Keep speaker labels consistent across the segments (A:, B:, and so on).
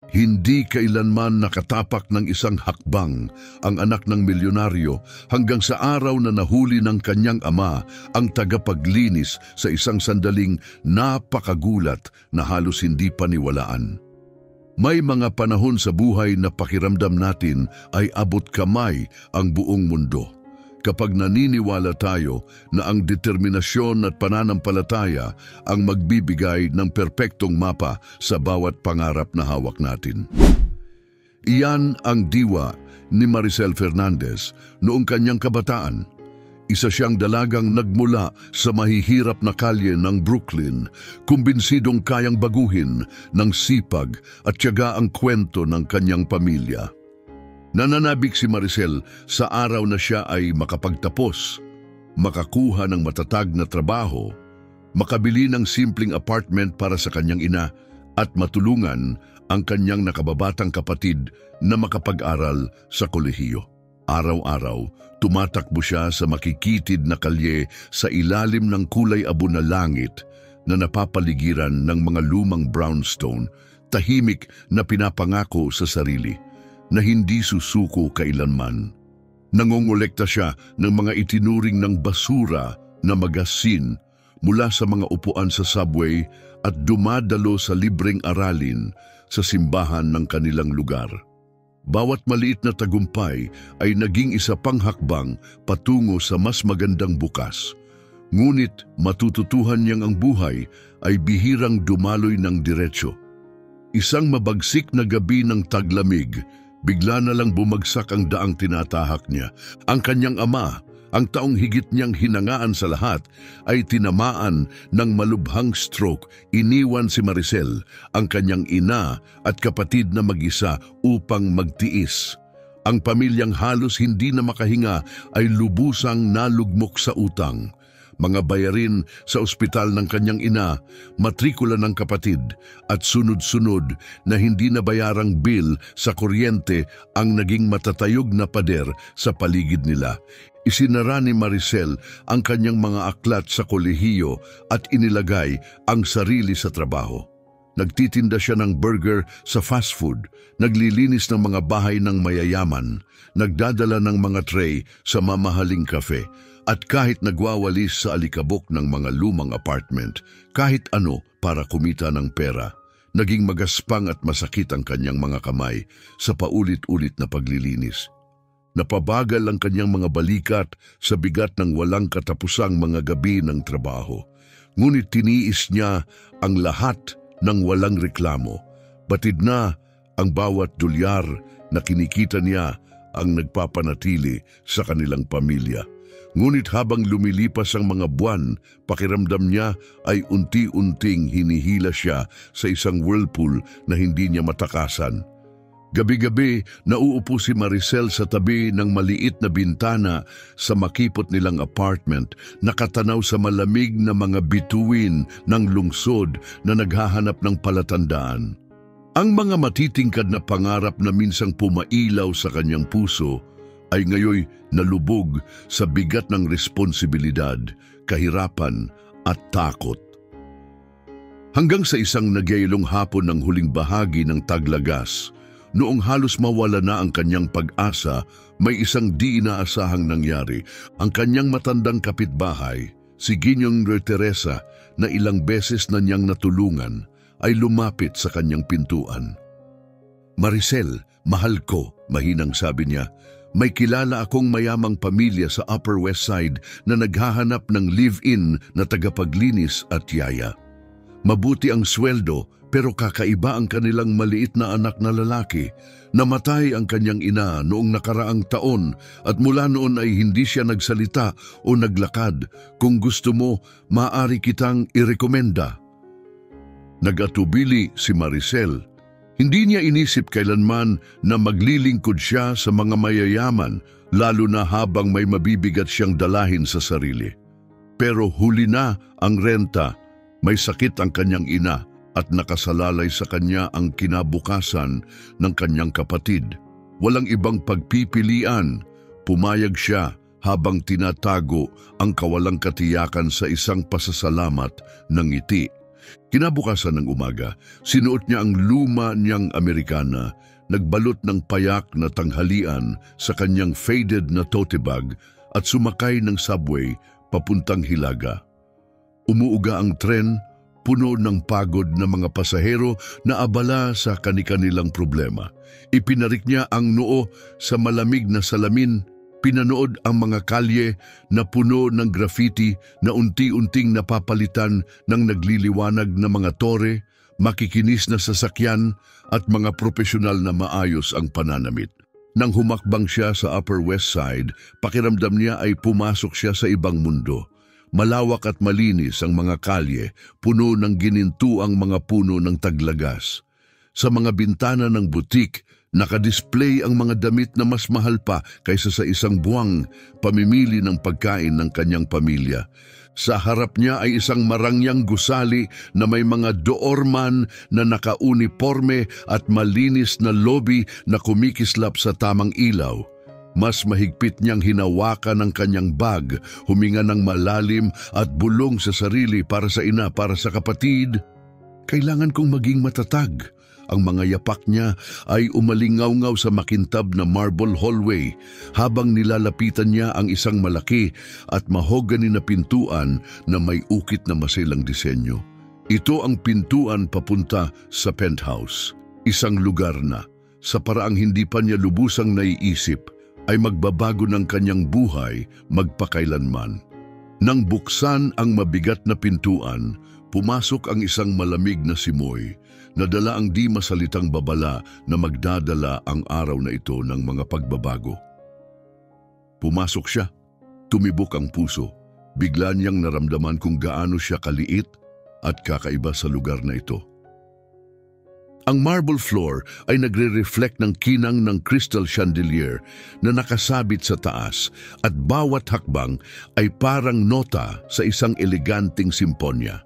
A: Hindi kailanman nakatapak ng isang hakbang ang anak ng milyonaryo hanggang sa araw na nahuli ng kanyang ama ang tagapaglinis sa isang sandaling napakagulat na halos hindi paniwalaan. May mga panahon sa buhay na pakiramdam natin ay abot kamay ang buong mundo. Kapag naniniwala tayo na ang determinasyon at pananampalataya ang magbibigay ng perpektong mapa sa bawat pangarap na hawak natin. Iyan ang diwa ni Maricel Fernandez noong kanyang kabataan. Isa siyang dalagang nagmula sa mahihirap na kalye ng Brooklyn, kumbinsidong kayang baguhin ng sipag at tiyaga ang kwento ng kanyang pamilya. Nananabik si Maricel sa araw na siya ay makapagtapos, makakuha ng matatag na trabaho, makabili ng simpleng apartment para sa kanyang ina at matulungan ang kanyang nakababatang kapatid na makapag-aral sa kolehiyo. Araw-araw, tumatakbo siya sa makikitid na kalye sa ilalim ng kulay abo na langit na napapaligiran ng mga lumang brownstone, tahimik na pinapangako sa sarili na hindi susuko kailanman. Nangongolekta siya ng mga itinuring ng basura na magasin mula sa mga upuan sa subway at dumadalo sa libreng aralin sa simbahan ng kanilang lugar. Bawat maliit na tagumpay ay naging isa pang hakbang patungo sa mas magandang bukas. Ngunit matututuhan niyang ang buhay ay bihirang dumaloy ng diretsyo. Isang mabagsik na gabi ng taglamig, bigla na lang bumagsak ang daang tinatahak niya. Ang kanyang ama, ang taong higit niyang hinangaan sa lahat, ay tinamaan ng malubhang stroke. Iniwan si Maricel, ang kanyang ina at kapatid na mag-isa upang magtiis. Ang pamilyang halos hindi na makahinga ay lubusang nalugmok sa utang. Mga bayarin sa ospital ng kanyang ina, matrikula ng kapatid at sunod-sunod na hindi nabayarang bill sa kuryente ang naging matatayog na pader sa paligid nila. Isinara ni Maricel ang kanyang mga aklat sa kolehiyo at inilagay ang sarili sa trabaho. Nagtitinda siya ng burger sa fast food, naglilinis ng mga bahay ng mayayaman, nagdadala ng mga tray sa mamahaling kafe, at kahit nagwawalis sa alikabok ng mga lumang apartment, kahit ano para kumita ng pera. Naging magaspang at masakit ang kanyang mga kamay sa paulit-ulit na paglilinis. Napabagal ang kanyang mga balikat sa bigat ng walang katapusang mga gabi ng trabaho. Ngunit tiniis niya ang lahat ng walang reklamo. Batid na ang bawat dolyar na kinikita niya ang nagpapanatili sa kanilang pamilya. Ngunit habang lumilipas ang mga buwan, pakiramdam niya ay unti-unting hinihila siya sa isang whirlpool na hindi niya matakasan. Gabi-gabi, nauupo si Maricel sa tabi ng maliit na bintana sa makipot nilang apartment, nakatanaw sa malamig na mga bituin ng lungsod na naghahanap ng palatandaan. Ang mga matitingkad na pangarap na minsang pumailaw sa kanyang puso ay ngayoy nalubog sa bigat ng responsibilidad, kahirapan at takot. Hanggang sa isang nagyayalong hapon ng huling bahagi ng taglagas, noong halos mawala na ang kanyang pag-asa, may isang di inaasahang nangyari. Ang kanyang matandang kapitbahay, si Ginyong Teresa, na ilang beses na niyang natulungan, ay lumapit sa kanyang pintuan. "Maricel, mahal ko," mahinang sabi niya, "may kilala akong mayamang pamilya sa Upper West Side na naghahanap ng live-in na tagapaglinis at yaya. Mabuti ang sweldo pero kakaiba ang kanilang maliit na anak na lalaki. Namatay ang kanyang ina noong nakaraang taon at mula noon ay hindi siya nagsalita o naglakad. Kung gusto mo, maaari kitang irekomenda." Nag-atubili si Maricel. Hindi niya inisip kailanman na maglilingkod siya sa mga mayayaman, lalo na habang may mabibigat siyang dalahin sa sarili. Pero huli na ang renta, may sakit ang kanyang ina at nakasalalay sa kanya ang kinabukasan ng kanyang kapatid. Walang ibang pagpipilian, pumayag siya habang tinatago ang kawalang katiyakan sa isang pasasalamat ng ngiti. Kinabukasan ng umaga, sinuot niya ang luma niyang Amerikana, nagbalot ng payak na tanghalian sa kanyang faded na tote bag at sumakay ng subway papuntang Hilaga. Umuuga ang tren, puno ng pagod na mga pasahero na abala sa kani-kanilang problema. Ipinarik niya ang noo sa malamig na salamin, pinanood ang mga kalye na puno ng graffiti na unti-unting napapalitan ng nagliliwanag na mga tore, makikinis na sasakyan at mga profesional na maayos ang pananamit. Nang humakbang siya sa Upper West Side, pakiramdam niya ay pumasok siya sa ibang mundo. Malawak at malinis ang mga kalye, puno ng ginintuang mga puno ng taglagas. Sa mga bintana ng butik, nakadisplay ang mga damit na mas mahal pa kaysa sa isang buwang pamimili ng pagkain ng kanyang pamilya. Sa harap niya ay isang marangyang gusali na may mga doorman na nakauniporme at malinis na lobby na kumikislap sa tamang ilaw. Mas mahigpit niyang hinawakan ang kanyang bag, huminga ng malalim at bulong sa sarili para sa ina, para sa kapatid. Kailangan kong maging matatag. Ang mga yapak niya ay umalingaw-ngaw sa makintab na marble hallway habang nilalapitan niya ang isang malaki at mahogany na pintuan na may ukit na masilang disenyo. Ito ang pintuan papunta sa penthouse. Isang lugar na, sa paraang hindi pa niya lubusang naiisip, ay magbabago ng kanyang buhay magpakailanman. Nang buksan ang mabigat na pintuan, pumasok ang isang malamig na simoy. Nadala ang di masalitang babala na magdadala ang araw na ito ng mga pagbabago. Pumasok siya, tumibok ang puso. Bigla niyang naramdaman kung gaano siya kaliit at kakaiba sa lugar na ito. Ang marble floor ay nagre-reflect ng kinang ng crystal chandelier na nakasabit sa taas at bawat hakbang ay parang nota sa isang eleganteng simponya.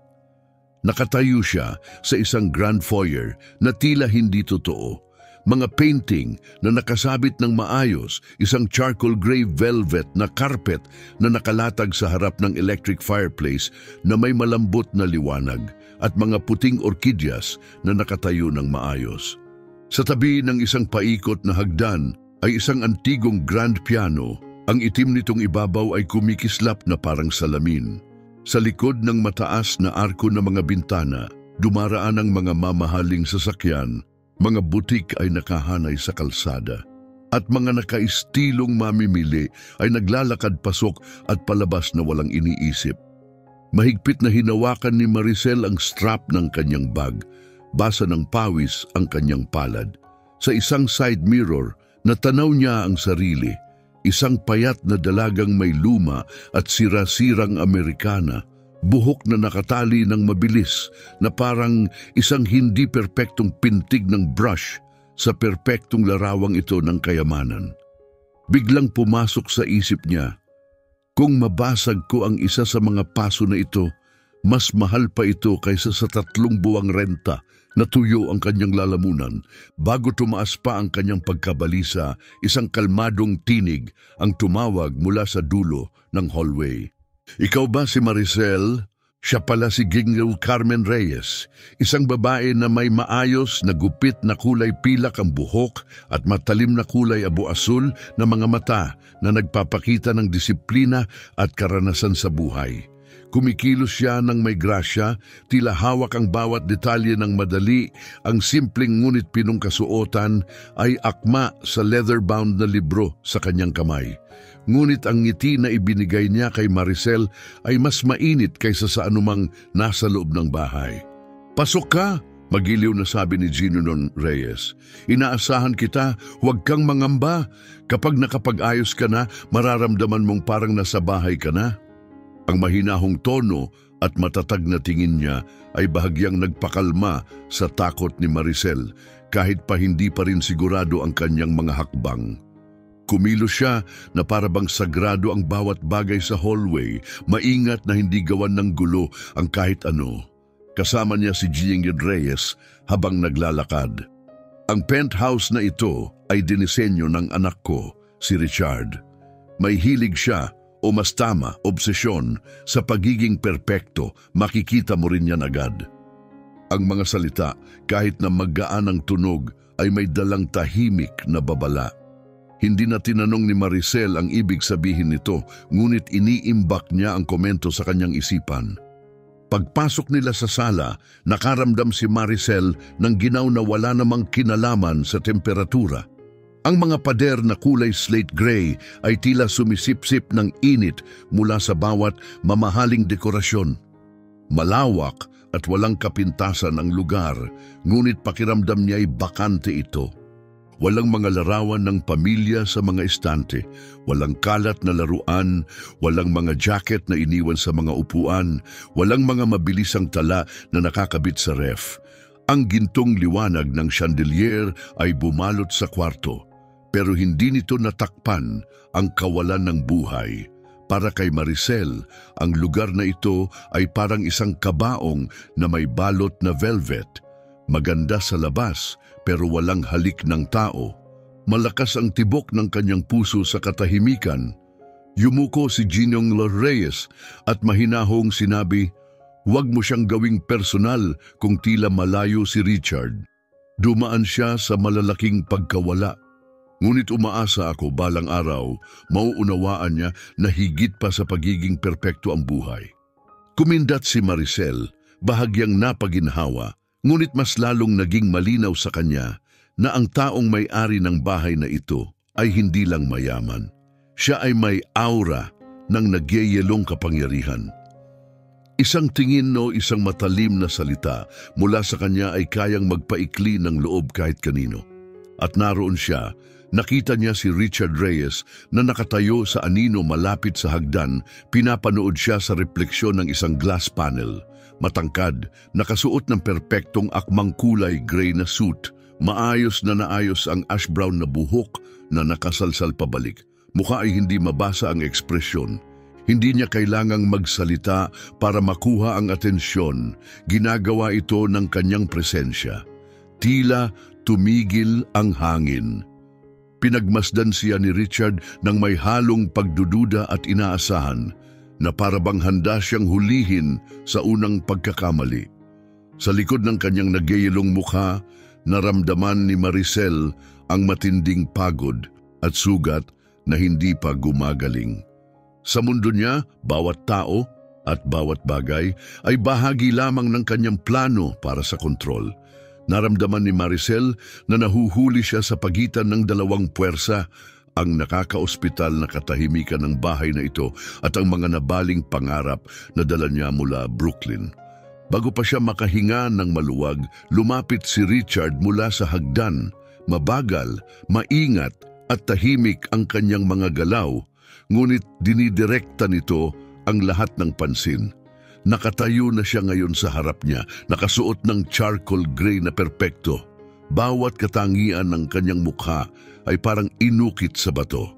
A: Nakatayo siya sa isang grand foyer na tila hindi totoo. Mga painting na nakasabit ng maayos, isang charcoal gray velvet na carpet na nakalatag sa harap ng electric fireplace na may malambot na liwanag, at mga puting orkidyas na nakatayo ng maayos. Sa tabi ng isang paikot na hagdan ay isang antigong grand piano. Ang itim nitong ibabaw ay kumikislap na parang salamin. Sa likod ng mataas na arko ng mga bintana, dumaraan ang mga mamahaling sasakyan, mga butik ay nakahanay sa kalsada, at mga nakaistilong mamimili ay naglalakad pasok at palabas na walang iniisip. Mahigpit na hinawakan ni Maricel ang strap ng kanyang bag, basa ng pawis ang kanyang palad. Sa isang side mirror, natanaw niya ang sarili. Isang payat na dalagang may luma at sira-sirang Amerikana, buhok na nakatali ng mabilis na parang isang hindi perpektong pintig ng brush sa perpektong larawang ito ng kayamanan. Biglang pumasok sa isip niya, kung mabasag ko ang isa sa mga paso na ito, mas mahal pa ito kaysa sa 3 buwang renta. Natuyo ang kanyang lalamunan. Bago tumaas pa ang kanyang pagkabalisa, isang kalmadong tinig ang tumawag mula sa dulo ng hallway. Ikaw ba si Maricel? Siya pala si Ginggel Carmen Reyes, isang babae na may maayos na gupit na kulay pilak ang buhok at matalim na kulay abo-asul na mga mata na nagpapakita ng disiplina at karanasan sa buhay. Kumikilos siya ng may grasya, tila hawak ang bawat detalye ng madali, ang simpleng ngunit pinong kasuotan ay akma sa leather-bound na libro sa kanyang kamay. Ngunit ang ngiti na ibinigay niya kay Maricel ay mas mainit kaysa sa anumang nasa loob ng bahay. Pasok ka, magiliw na sabi ni Ginonon Reyes. Inaasahan kita, huwag kang mangamba. Kapag nakapag-ayos ka na, mararamdaman mong parang nasa bahay ka na. Ang mahinahong tono at matatag na tingin niya ay bahagyang nagpakalma sa takot ni Maricel kahit pa hindi pa rin sigurado ang kanyang mga hakbang. Kumilos siya na parabang sagrado ang bawat bagay sa hallway, maingat na hindi gawan ng gulo ang kahit ano. Kasama niya si Ginggel Reyes habang naglalakad. Ang penthouse na ito ay dinisenyo ng anak ko, si Richard. May hilig siya, o mas tama, obsesyon, sa pagiging perpekto. Makikita mo rin yan agad. Ang mga salita, kahit na maggaan ang tunog, ay may dalang tahimik na babala. Hindi na tinanong ni Maricel ang ibig sabihin nito, ngunit iniimbak niya ang komento sa kanyang isipan. Pagpasok nila sa sala, nakaramdam si Maricel ng ginaw na wala namang kinalaman sa temperatura. Ang mga pader na kulay slate gray ay tila sumisipsip ng init mula sa bawat mamahaling dekorasyon. Malawak at walang kapintasan ang lugar, ngunit pakiramdam niya ay bakante ito. Walang mga larawan ng pamilya sa mga estante, walang kalat na laruan, walang mga jacket na iniwan sa mga upuan, walang mga mabilisang tala na nakakabit sa ref. Ang gintong liwanag ng chandelier ay bumalot sa kwarto, pero hindi nito natakpan ang kawalan ng buhay. Para kay Maricel, ang lugar na ito ay parang isang kabaong na may balot na velvet. Maganda sa labas, pero walang halik ng tao. Malakas ang tibok ng kanyang puso sa katahimikan. Yumuko si Ginong Reyes at mahinahong sinabi, "Huwag mo siyang gawing personal kung tila malayo si Richard." Dumaan siya sa malalaking pagkawala. Ngunit umaasa ako balang araw, mauunawaan niya na higit pa sa pagiging perpekto ang buhay. Kumindat si Maricel, bahagyang napaginhawa, ngunit mas lalong naging malinaw sa kanya na ang taong may-ari ng bahay na ito ay hindi lang mayaman. Siya ay may aura ng nagyayelong kapangyarihan. Isang tingin o isang matalim na salita mula sa kanya ay kayang magpaikli ng loob kahit kanino. At naroon siya, nakita niya si Richard Reyes na nakatayo sa anino malapit sa hagdan, pinapanood siya sa refleksyon ng isang glass panel. Matangkad, nakasuot ng perpektong akmang kulay gray na suit, maayos na naayos ang ash brown na buhok na nakasalsal pabalik. Mukha ay hindi mabasa ang ekspresyon. Hindi niya kailangang magsalita para makuha ang atensyon. Ginagawa ito ng kanyang presensya. Tila tumigil ang hangin. Pinagmasdan siya ni Richard ng may halong pagdududa at inaasahan, na parabang handa siyang hulihin sa unang pagkakamali. Sa likod ng kanyang nagyayelong mukha, naramdaman ni Maricel ang matinding pagod at sugat na hindi pa gumagaling. Sa mundo niya, bawat tao at bawat bagay ay bahagi lamang ng kanyang plano para sa kontrol. Naramdaman ni Maricel na nahuhuli siya sa pagitan ng dalawang puwersa, ang nakakaospital na katahimikan ng bahay na ito at ang mga nabaling pangarap na dala niya mula Brooklyn. Bago pa siya makahinga ng maluwag, lumapit si Richard mula sa hagdan. Mabagal, maingat at tahimik ang kanyang mga galaw, ngunit dinidirekta nito ang lahat ng pansin. Nakatayo na siya ngayon sa harap niya, nakasuot ng charcoal gray na perpekto. Bawat katangian ng kanyang mukha ay parang inukit sa bato.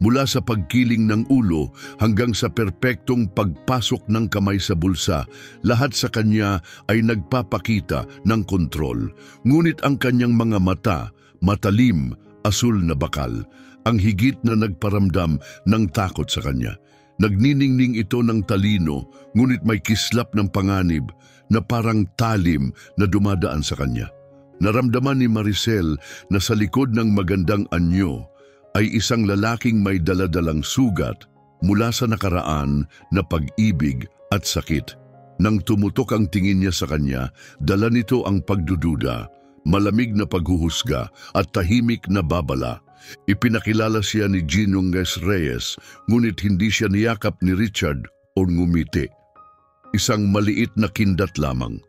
A: Mula sa pagkiling ng ulo hanggang sa perpektong pagpasok ng kamay sa bulsa, lahat sa kanya ay nagpapakita ng kontrol. Ngunit ang kanyang mga mata, matalim, asul na bakal, ang higit na nagparamdam ng takot sa kanya. Nagniningning ito ng talino, ngunit may kislap ng panganib na parang talim na dumadaan sa kanya. Naramdaman ni Maricel na sa likod ng magandang anyo ay isang lalaking may daladalang sugat mula sa nakaraan na pag-ibig at sakit. Nang tumutok ang tingin niya sa kanya, dala nito ang pagdududa, malamig na paghuhusga at tahimik na babala. Ipinakilala siya ni Ginong Reyes, ngunit hindi siya niyakap ni Richard o ngumiti. Isang maliit na kindat lamang.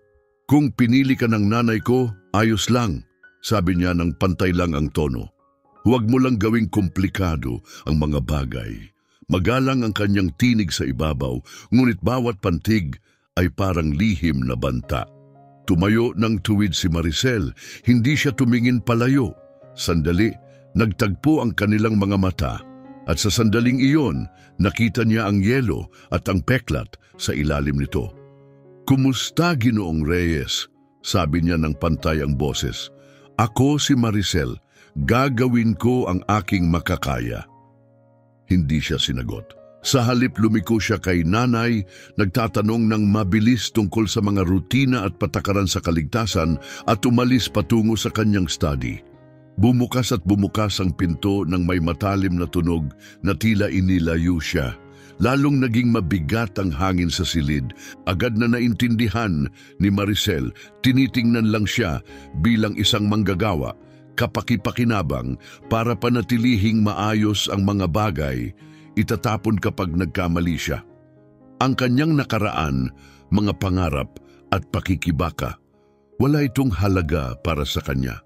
A: "Kung pinili ka ng nanay ko, ayos lang," sabi niya ng pantay lang ang tono. "Huwag mo lang gawing komplikado ang mga bagay." Magalang ang kanyang tinig sa ibabaw, ngunit bawat pantig ay parang lihim na banta. Tumayo ng tuwid si Maricel, hindi siya tumingin palayo. Sandali, nagtagpo ang kanilang mga mata, at sa sandaling iyon, nakita niya ang yelo at ang peklat sa ilalim nito. "Kumusta, Ginoong Reyes?" sabi niya ng pantay ang boses. "Ako si Maricel, gagawin ko ang aking makakaya." Hindi siya sinagot. Sa halip lumiko siya kay nanay, nagtatanong ng mabilis tungkol sa mga rutina at patakaran sa kaligtasan at umalis patungo sa kanyang study. Bumukas at bumukas ang pinto ng may matalim na tunog na tila inilayo siya. Lalong naging mabigat ang hangin sa silid. Agad na naintindihan ni Maricel, tinitingnan lang siya bilang isang manggagawa, kapaki-pakinabang para panatilihing maayos ang mga bagay, itatapon kapag nagkamali siya. Ang kanyang nakaraan, mga pangarap at pakikibaka, wala itong halaga para sa kanya.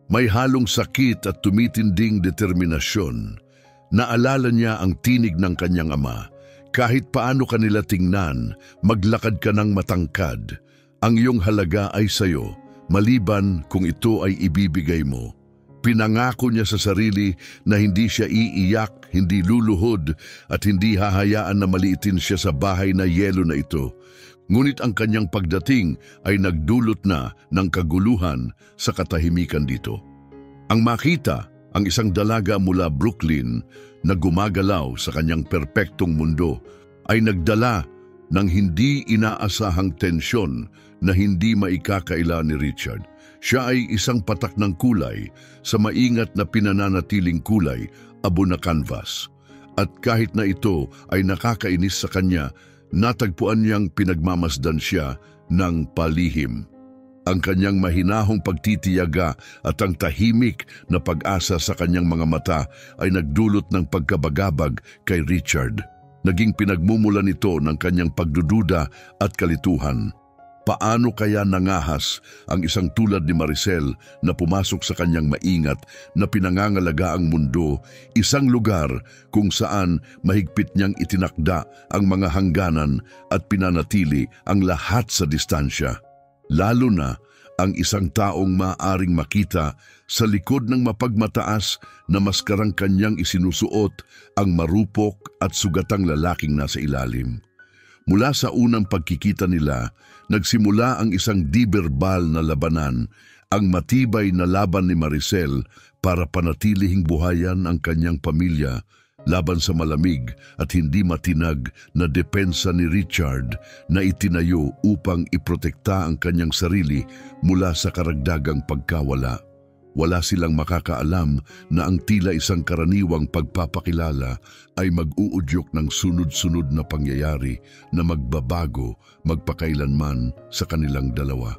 A: May halong sakit at tumitinding determinasyon. Naalala niya ang tinig ng kanyang ama. Kahit paano kanila tingnan, maglakad ka ng matangkad. Ang iyong halaga ay sayo, maliban kung ito ay ibibigay mo. Pinangako niya sa sarili na hindi siya iiyak, hindi luluhod at hindi hahayaan na maliitin siya sa bahay na yelo na ito. Ngunit ang kanyang pagdating ay nagdulot na ng kaguluhan sa katahimikan dito. Ang makita, ang isang dalaga mula Brooklyn na gumagalaw sa kanyang perpektong mundo ay nagdala ng hindi inaasahang tensyon na hindi maikakaila ni Richard. Siya ay isang patak ng kulay sa maingat na pinananatiling kulay, abo na canvas. At kahit na ito ay nakakainis sa kanya, natagpuan niyang pinagmamasdan siya ng palihim. Ang kanyang mahinahong pagtitiyaga at ang tahimik na pag-asa sa kanyang mga mata ay nagdulot ng pagkabagabag kay Richard. Naging pinagmumulan ito ng kanyang pagdududa at kalituhan. Paano kaya nangahas ang isang tulad ni Maricel na pumasok sa kanyang maingat na pinangangalaga ang mundo, isang lugar kung saan mahigpit niyang itinakda ang mga hangganan at pinanatili ang lahat sa distansya? Lalo na ang isang taong maaaring makita sa likod ng mapagmataas na maskarang kanyang isinusuot ang marupok at sugatang lalaking nasa ilalim. Mula sa unang pagkikita nila, nagsimula ang isang di-verbal na labanan, ang matibay na laban ni Maricel para panatilihing buhayan ang kanyang pamilya laban sa malamig at hindi matinag na depensa ni Richard na itinayo upang iprotekta ang kanyang sarili mula sa karagdagang pagkawala. Wala silang makakaalam na ang tila isang karaniwang pagpapakilala ay mag-uudyok ng sunod-sunod na pangyayari na magbabago magpakailanman sa kanilang dalawa.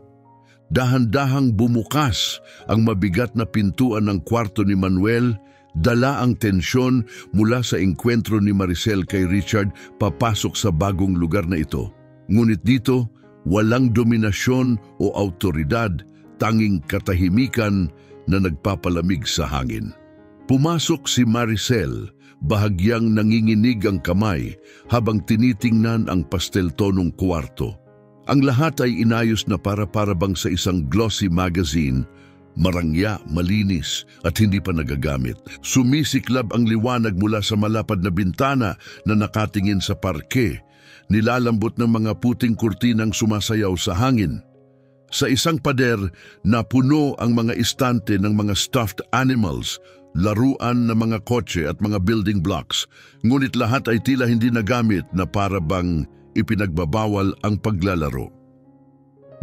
A: Dahan-dahang bumukas ang mabigat na pintuan ng kwarto ni Manuel. Dala ang tensyon mula sa engkwentro ni Maricel kay Richard papasok sa bagong lugar na ito. Ngunit dito, walang dominasyon o autoridad, tanging katahimikan na nagpapalamig sa hangin. Pumasok si Maricel, bahagyang nanginginig ang kamay habang tinitingnan ang pasteltonong kwarto. Ang lahat ay inayos na para bang sa isang glossy magazine, marangya, malinis at hindi pa nagagamit. Sumisiklab ang liwanag mula sa malapad na bintana na nakatingin sa parke, nilalambot ng mga puting kurtinang sumasayaw sa hangin. Sa isang pader, napuno ang mga istante ng mga stuffed animals, laruan ng mga kotse at mga building blocks, ngunit lahat ay tila hindi nagamit na para bang ipinagbabawal ang paglalaro.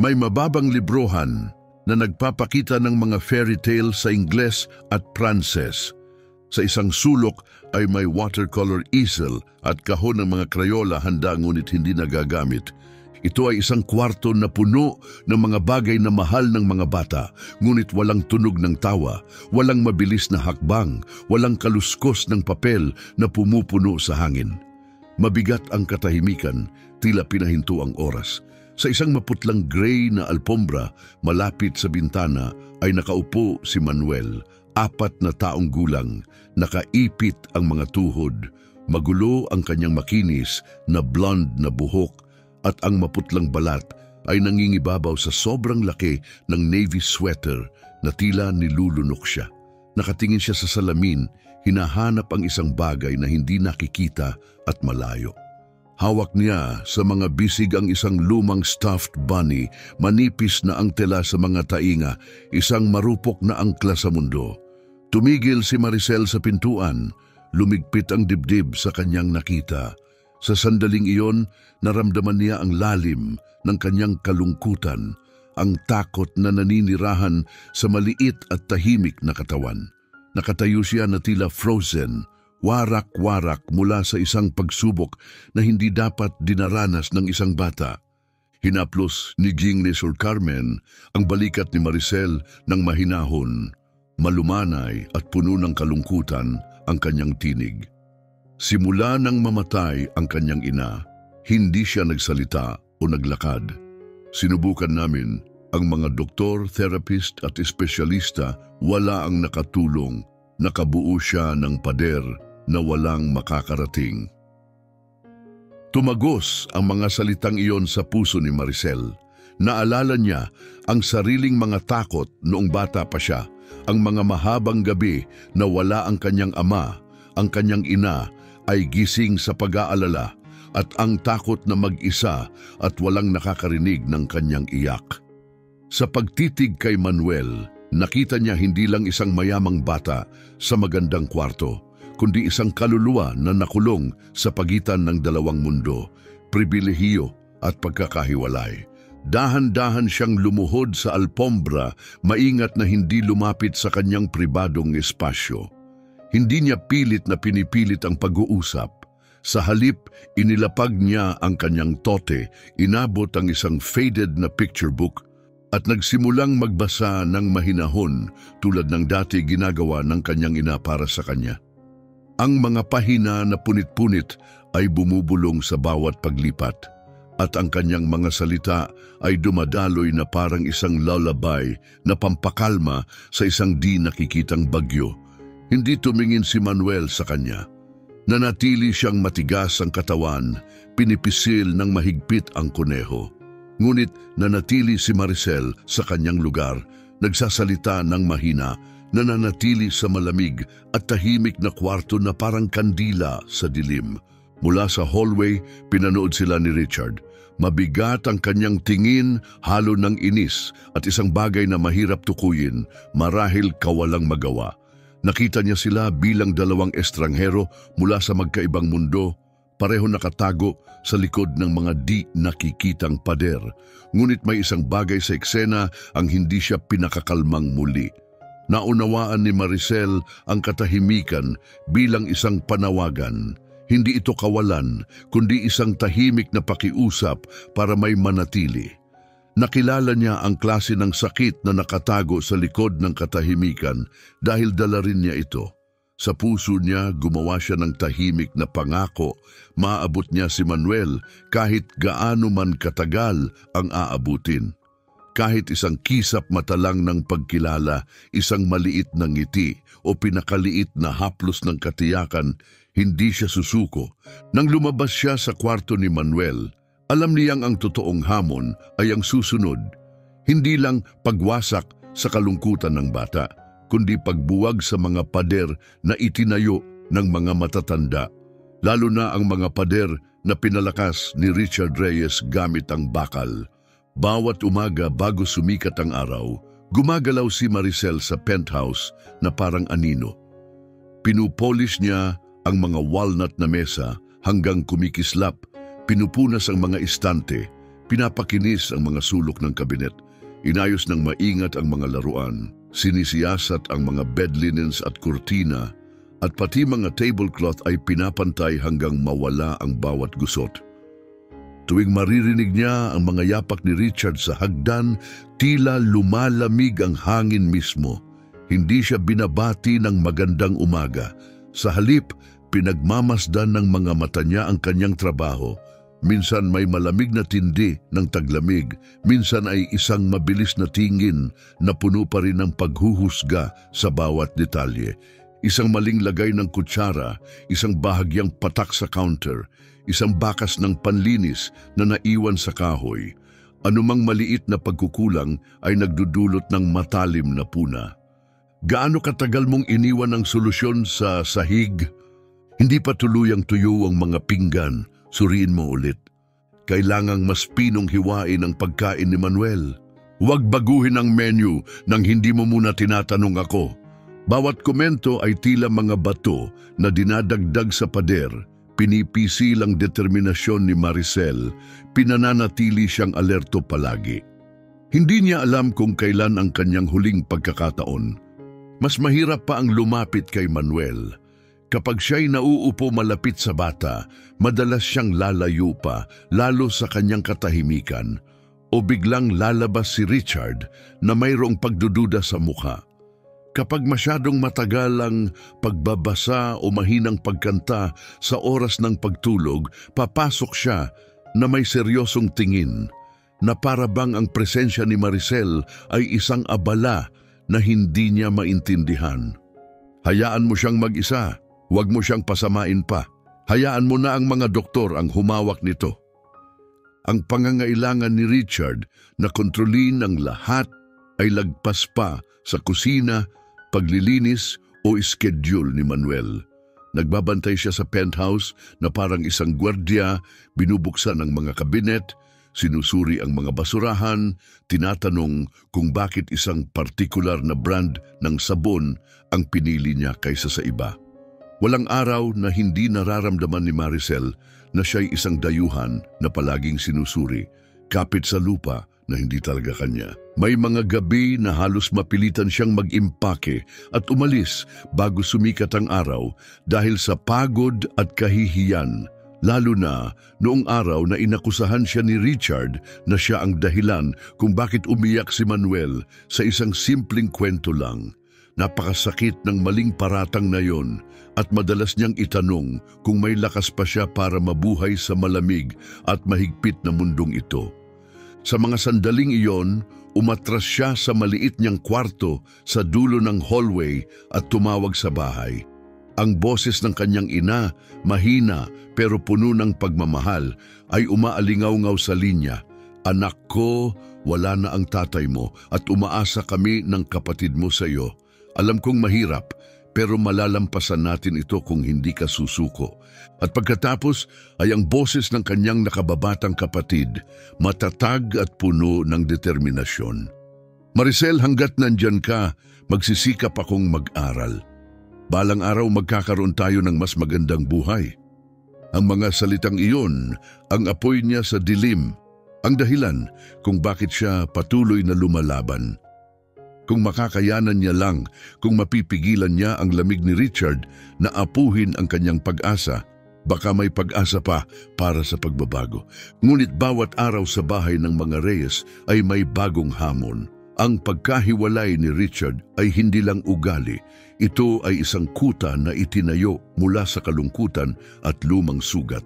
A: May mababang librohan na nagpapakita ng mga fairy tale sa Ingles at Pranses. Sa isang sulok ay may watercolor easel at kahon ng mga krayola handa ngunit hindi nagagamit. Ito ay isang kwarto na puno ng mga bagay na mahal ng mga bata, ngunit walang tunog ng tawa, walang mabilis na hakbang, walang kaluskos ng papel na pumupuno sa hangin. Mabigat ang katahimikan, tila pinahinto ang oras. Sa isang maputlang gray na alpombra malapit sa bintana ay nakaupo si Manuel, 4 na taong gulang, nakaipit ang mga tuhod, magulo ang kanyang makinis na blonde na buhok at ang maputlang balat ay nangingibabaw sa sobrang laki ng navy sweater na tila nilulunok siya. Nakatingin siya sa salamin, hinahanap ang isang bagay na hindi nakikita at malayo. Hawak niya sa mga bisig ang isang lumang stuffed bunny, manipis na ang tela sa mga tainga, isang marupok na angkla sa mundo. Tumigil si Maricel sa pintuan, lumigpit ang dibdib sa kanyang nakita. Sa sandaling iyon, naramdaman niya ang lalim ng kanyang kalungkutan, ang takot na naninirahan sa maliit at tahimik na katawan. Nakatayo siya na tila frozen, warak-warak mula sa isang pagsubok na hindi dapat dinaranas ng isang bata. Hinaplos ni Ging ni Sir Carmen ang balikat ni Maricel ng mahinahon, malumanay at puno ng kalungkutan ang kanyang tinig. Simula nang mamatay ang kanyang ina, hindi siya nagsalita o naglakad. Sinubukan namin ang mga doktor, therapist at espesyalista, wala ang nakatulong. Nakabuo siya ng pader na walang makakarating. Tumagos ang mga salitang iyon sa puso ni Maricel. Naalala niya ang sariling mga takot noong bata pa siya, ang mga mahabang gabi na wala ang kanyang ama, ang kanyang ina ay gising sa pag-aalala, at ang takot na mag-isa at walang nakakarinig ng kanyang iyak. Sa pagtitig kay Manuel, nakita niya hindi lang isang mayamang bata sa magandang kwarto, kundi isang kaluluwa na nakulong sa pagitan ng dalawang mundo, pribilehiyo at pagkakahiwalay. Dahan-dahan siyang lumuhod sa alpombra, maingat na hindi lumapit sa kanyang pribadong espasyo. Hindi niya pilit na pinipilit ang pag-uusap. Sa halip, inilapag niya ang kanyang tote, inabot ang isang faded na picture book at nagsimulang magbasa ng mahinahon tulad ng dati ginagawa ng kanyang ina para sa kanya. Ang mga pahina na punit-punit ay bumubulong sa bawat paglipat at ang kanyang mga salita ay dumadaloy na parang isang lullaby na pampakalma sa isang di nakikitang bagyo. Hindi tumingin si Manuel sa kanya. Nanatili siyang matigas ang katawan, pinipisil ng mahigpit ang kuneho. Ngunit nanatili si Maricel sa kanyang lugar, nagsasalita ng mahina, nananatili sa malamig at tahimik na kwarto na parang kandila sa dilim. Mula sa hallway, pinanood sila ni Richard. Mabigat ang kanyang tingin, halo ng inis at isang bagay na mahirap tukuyin, marahil kawalang magawa. Nakita niya sila bilang dalawang estranghero mula sa magkaibang mundo, pareho nakatago sa likod ng mga di nakikitang pader. Ngunit may isang bagay sa eksena ang hindi siya pinakakalmang muli. Naunawaan ni Maricel ang katahimikan bilang isang panawagan. Hindi ito kawalan, kundi isang tahimik na pakiusap para may manatili. Nakilala niya ang klase ng sakit na nakatago sa likod ng katahimikan dahil dala rin niya ito. Sa puso niya, gumawa siya ng tahimik na pangako, maaabot niya si Manuel kahit gaano man katagal ang aabutin. Kahit isang kisap mata lang ng pagkilala, isang maliit na ngiti o pinakaliit na haplos ng katiyakan, hindi siya susuko. Nang lumabas siya sa kwarto ni Manuel, alam niyang ang totoong hamon ay ang susunod. Hindi lang pagwasak sa kalungkutan ng bata, kundi pagbuwag sa mga pader na itinayo ng mga matatanda, lalo na ang mga pader na pinalakas ni Richard Reyes gamit ang bakal. Bawat umaga bago sumikat ang araw, gumagalaw si Maricel sa penthouse na parang anino. Pinupolish niya ang mga walnut na mesa hanggang kumikislap, pinupunas ang mga istante, pinapakinis ang mga sulok ng kabinet, inayos ng maingat ang mga laruan, sinisiyasat ang mga bed linens at kurtina, at pati mga tablecloth ay pinapantay hanggang mawala ang bawat gusot. Tuwing maririnig niya ang mga yapak ni Richard sa hagdan, tila lumalamig ang hangin mismo. Hindi siya binabati ng magandang umaga. Sa halip, pinagmamasdan ng mga mata niya ang kanyang trabaho. Minsan may malamig na tindi ng taglamig, minsan ay isang mabilis na tingin na puno pa rin ng paghuhusga sa bawat detalye. Isang maling lagay ng kutsara, isang bahagyang patak sa counter, isang bakas ng panlinis na naiwan sa kahoy. Anumang maliit na pagkukulang ay nagdudulot ng matalim na puna. Gaano katagal mong iniwan ang solusyon sa sahig? Hindi pa tuluyang tuyo ang mga pinggan. Suriin mo ulit. Kailangang mas pinong hiwain ang pagkain ni Manuel. Huwag baguhin ang menu nang hindi mo muna tinatanong ako. Bawat komento ay tila mga bato na dinadagdag sa pader, Pinipisilang determinasyon ni Maricel, pinananatili siyang alerto palagi. Hindi niya alam kung kailan ang kanyang huling pagkakataon. Mas mahirap pa ang lumapit kay Manuel. Kapag siya'y nauupo malapit sa bata, madalas siyang lalayo pa, lalo sa kanyang katahimikan, o biglang lalabas si Richard na mayroong pagdududa sa mukha. Kapag masyadong matagal ang pagbabasa o mahinang pagkanta sa oras ng pagtulog, papasok siya na may seryosong tingin, na para bang ang presensya ni Maricel ay isang abala na hindi niya maintindihan. Hayaan mo siyang mag-isa, huwag mo siyang pasamain pa. Hayaan mo na ang mga doktor ang humawak nito. Ang pangangailangan ni Richard na kontrolin ang lahat ay lagpas pa sa kusina, paglilinis o schedule ni Manuel. Nagbabantay siya sa penthouse na parang isang gwardiya, binubuksan ang mga kabinet, sinusuri ang mga basurahan, tinatanong kung bakit isang partikular na brand ng sabon ang pinili niya kaysa sa iba. Walang araw na hindi nararamdaman ni Maricel na siya'y isang dayuhan na palaging sinusuri, kapit sa lupa na hindi talaga kanya. May mga gabi na halos mapilitan siyang mag-impake at umalis bago sumikat ang araw dahil sa pagod at kahihiyan, lalo na noong araw na inakusahan siya ni Richard na siya ang dahilan kung bakit umiyak si Manuel sa isang simpleng kwento lang. Napakasakit ng maling paratang na yon at madalas niyang itanong kung may lakas pa siya para mabuhay sa malamig at mahigpit na mundong ito. Sa mga sandaling iyon, umatras siya sa maliit niyang kwarto sa dulo ng hallway at tumawag sa bahay. Ang boses ng kanyang ina, mahina pero puno ng pagmamahal, ay umaalingaw-ngaw sa linya. Anak ko, wala na ang tatay mo at umaasa kami ng kapatid mo sa iyo. Alam kong mahirap, pero malalampasan natin ito kung hindi ka susuko. At pagkatapos ay ang boses ng kanyang nakababatang kapatid, matatag at puno ng determinasyon. Maricel, hanggat nandyan ka, magsisikap akong mag-aral. Balang araw magkakaroon tayo ng mas magandang buhay. Ang mga salitang iyon, ang apoy niya sa dilim, ang dahilan kung bakit siya patuloy na lumalaban. Kung makakayanan niya lang, kung mapipigilan niya ang lamig ni Richard na apuhin ang kanyang pag-asa, baka may pag-asa pa para sa pagbabago. Ngunit bawat araw sa bahay ng mga Reyes ay may bagong hamon. Ang pagkahiwalay ni Richard ay hindi lang ugali. Ito ay isang kuta na itinayo mula sa kalungkutan at lumang sugat.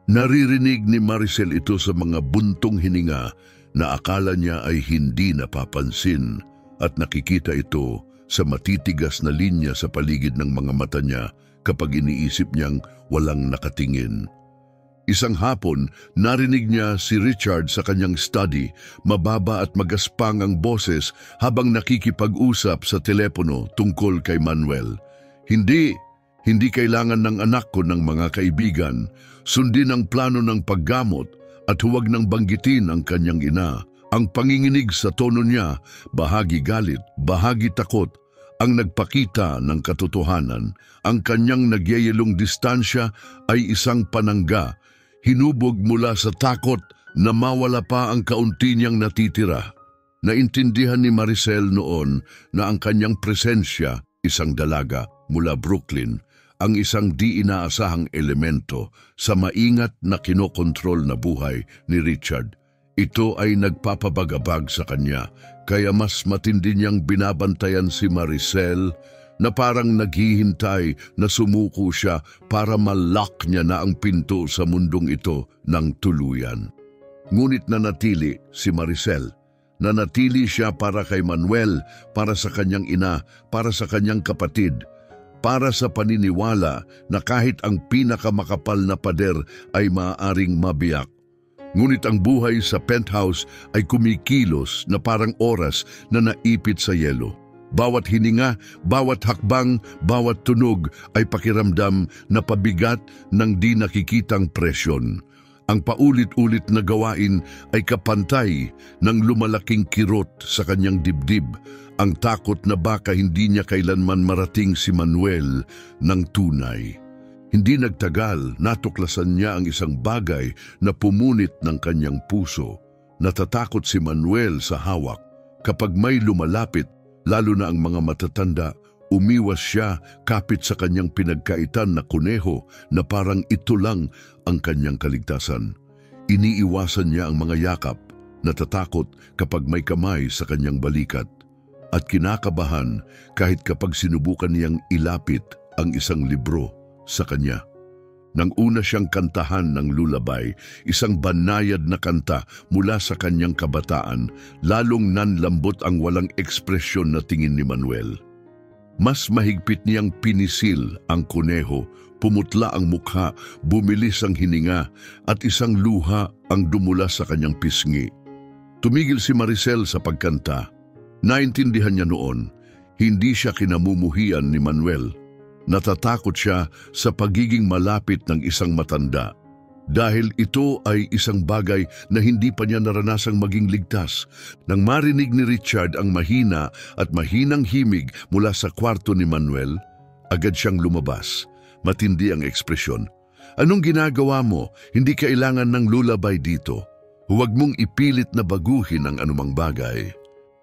A: Naririnig ni Maricel ito sa mga buntong hininga na akala niya ay hindi napapansin. At nakikita ito sa matitigas na linya sa paligid ng mga mata niya kapag iniisip niyang walang nakatingin. Isang hapon, narinig niya si Richard sa kanyang study, mababa at magaspang ang boses habang nakikipag-usap sa telepono tungkol kay Manuel. Hindi kailangan ng anak ko ng mga kaibigan, sundin ang plano ng paggamot at huwag nang banggitin ang kanyang ina. Ang panginginig sa tono niya, bahagi galit, bahagi takot, ang nagpakita ng katotohanan. Ang kanyang nagyayelong distansya ay isang panangga, hinubog mula sa takot na mawala pa ang kaunti niyang natitira. Naintindihan ni Maricel noon na ang kanyang presensya, isang dalaga mula Brooklyn, ang isang di inaasahang elemento sa maingat na kinokontrol na buhay ni Richard. Ito ay nagpapabagabag sa kanya, kaya mas matindi niyang binabantayan si Maricel na parang naghihintay na sumuko siya para ma-lock niya na ang pinto sa mundong ito ng tuluyan. Ngunit nanatili si Maricel. Nanatili siya para kay Manuel, para sa kanyang ina, para sa kanyang kapatid, para sa paniniwala na kahit ang pinakamakapal na pader ay maaaring mabiyak. Ngunit ang buhay sa penthouse ay kumikilos na parang oras na naipit sa yelo. Bawat hininga, bawat hakbang, bawat tunog ay pakiramdam na pabigat ng di nakikitang presyon. Ang paulit-ulit na gawain ay kapantay ng lumalaking kirot sa kanyang dibdib, ang takot na baka hindi niya kailanman marating si Manuel ng tunay. Hindi nagtagal, natuklasan niya ang isang bagay na pumunit ng kanyang puso. Natatakot si Manuel sa hawak. Kapag may lumalapit, lalo na ang mga matatanda, umiwas siya kapit sa kanyang pinagkaitan na kuneho na parang ito lang ang kanyang kaligtasan. Iniiwasan niya ang mga yakap, natatakot kapag may kamay sa kanyang balikat, at kinakabahan kahit kapag sinubukan niyang ilapit ang isang libro sa kanya. Nang una siyang kantahan ng lullaby, isang banayad na kanta mula sa kanyang kabataan, lalong nanlambot ang walang ekspresyon na tingin ni Manuel. Mas mahigpit niyang pinisil ang kuneho, pumutla ang mukha, bumilis ang hininga, at isang luha ang dumula sa kanyang pisngi. Tumigil si Maricel sa pagkanta. Naintindihan niya noon, hindi siya kinamumuhian ni Manuel. Natatakot siya sa pagiging malapit ng isang matanda dahil ito ay isang bagay na hindi pa niya naranasang maging ligtas. Nang marinig ni Richard ang mahina at mahinang himig mula sa kwarto ni Manuel, agad siyang lumabas. Matindi ang ekspresyon. Anong ginagawa mo? Hindi kailangan ng lullaby dito. Huwag mong ipilit na baguhin ang anumang bagay.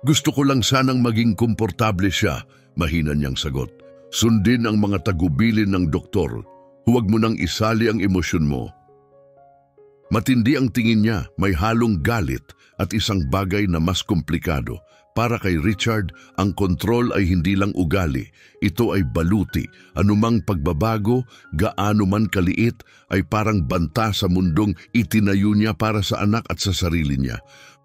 A: Gusto ko lang sanang maging komportable siya, mahina niyang sagot. Sundin ang mga tagubilin ng doktor. Huwag mo nang isali ang emosyon mo. Matindi ang tingin niya, may halong galit at isang bagay na mas komplikado. Para kay Richard, ang kontrol ay hindi lang ugali. Ito ay baluti. Anumang pagbabago, gaano man kaliit, ay parang banta sa mundong itinayo niya para sa anak at sa sarili niya.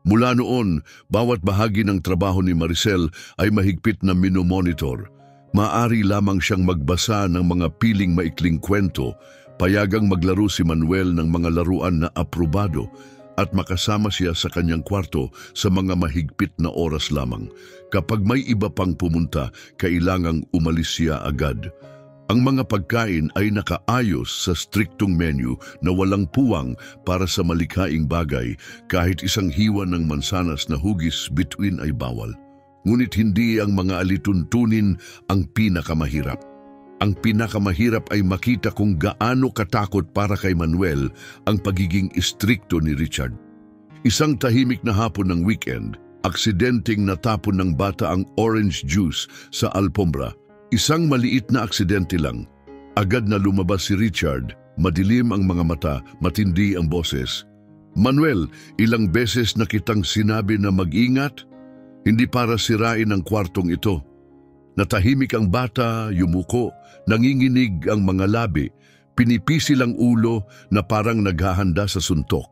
A: Mula noon, bawat bahagi ng trabaho ni Maricel ay mahigpit na minomonitor. Maaari lamang siyang magbasa ng mga piling maikling kwento, payagang maglaro si Manuel ng mga laruan na aprobado, at makasama siya sa kanyang kwarto sa mga mahigpit na oras lamang. Kapag may iba pang pumunta, kailangang umalis siya agad. Ang mga pagkain ay nakaayos sa striktong menu na walang puwang para sa malikhaing bagay, kahit isang hiwa ng mansanas na hugis bituin ay bawal. Ngunit hindi ang mga alituntunin ang pinakamahirap. Ang pinakamahirap ay makita kung gaano katakot para kay Manuel ang pagiging istrikto ni Richard. Isang tahimik na hapon ng weekend, aksidenteng natapon ng bata ang orange juice sa alpombra. Isang maliit na aksidente lang. Agad na lumabas si Richard, madilim ang mga mata, matindi ang boses. Manuel, ilang beses na kitang sinabi na mag-ingat? Hindi para sirain ang kwartong ito. Natahimik ang bata, yumuko, nanginginig ang mga labi, pinipisil ang ulo na parang naghahanda sa suntok.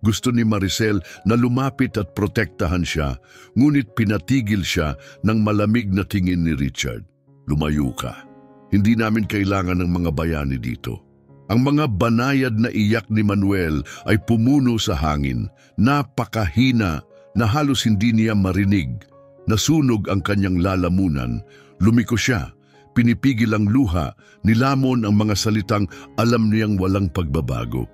A: Gusto ni Maricel na lumapit at protektahan siya, ngunit pinatigil siya ng malamig na tingin ni Richard. Lumayo ka. Hindi namin kailangan ng mga bayani dito. Ang mga banayad na iyak ni Manuel ay pumuno sa hangin, napakahina na halos hindi niya marinig. Nasunog ang kanyang lalamunan, lumiko siya, pinipigil ang luha, nilamon ang mga salitang alam niyang walang pagbabago.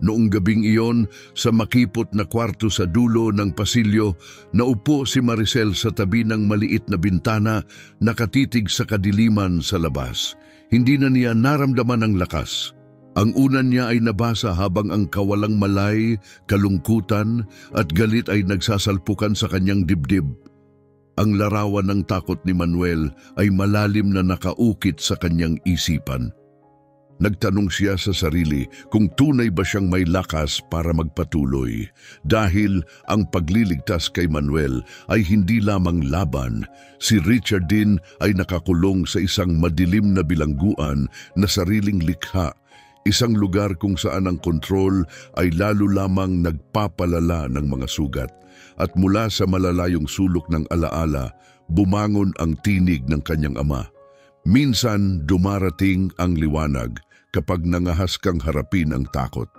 A: Noong gabing iyon, sa makipot na kwarto sa dulo ng pasilyo, naupo si Maricel sa tabi ng maliit na bintana, nakatitig sa kadiliman sa labas. Hindi na niya naramdaman ang lakas. Ang unan niya ay nabasa habang ang kawalang malay, kalungkutan at galit ay nagsasalpukan sa kanyang dibdib. Ang larawan ng takot ni Manuel ay malalim na nakaukit sa kanyang isipan. Nagtanong siya sa sarili kung tunay ba siyang may lakas para magpatuloy dahil ang pagliligtas kay Manuel ay hindi lamang laban. Si Richard din ay nakakulong sa isang madilim na bilangguan na sariling likha. Isang lugar kung saan ang kontrol ay lalo lamang nagpapalala ng mga sugat. At mula sa malalayong sulok ng alaala, bumangon ang tinig ng kanyang ama. Minsan dumarating ang liwanag kapag nangahas kang harapin ang takot.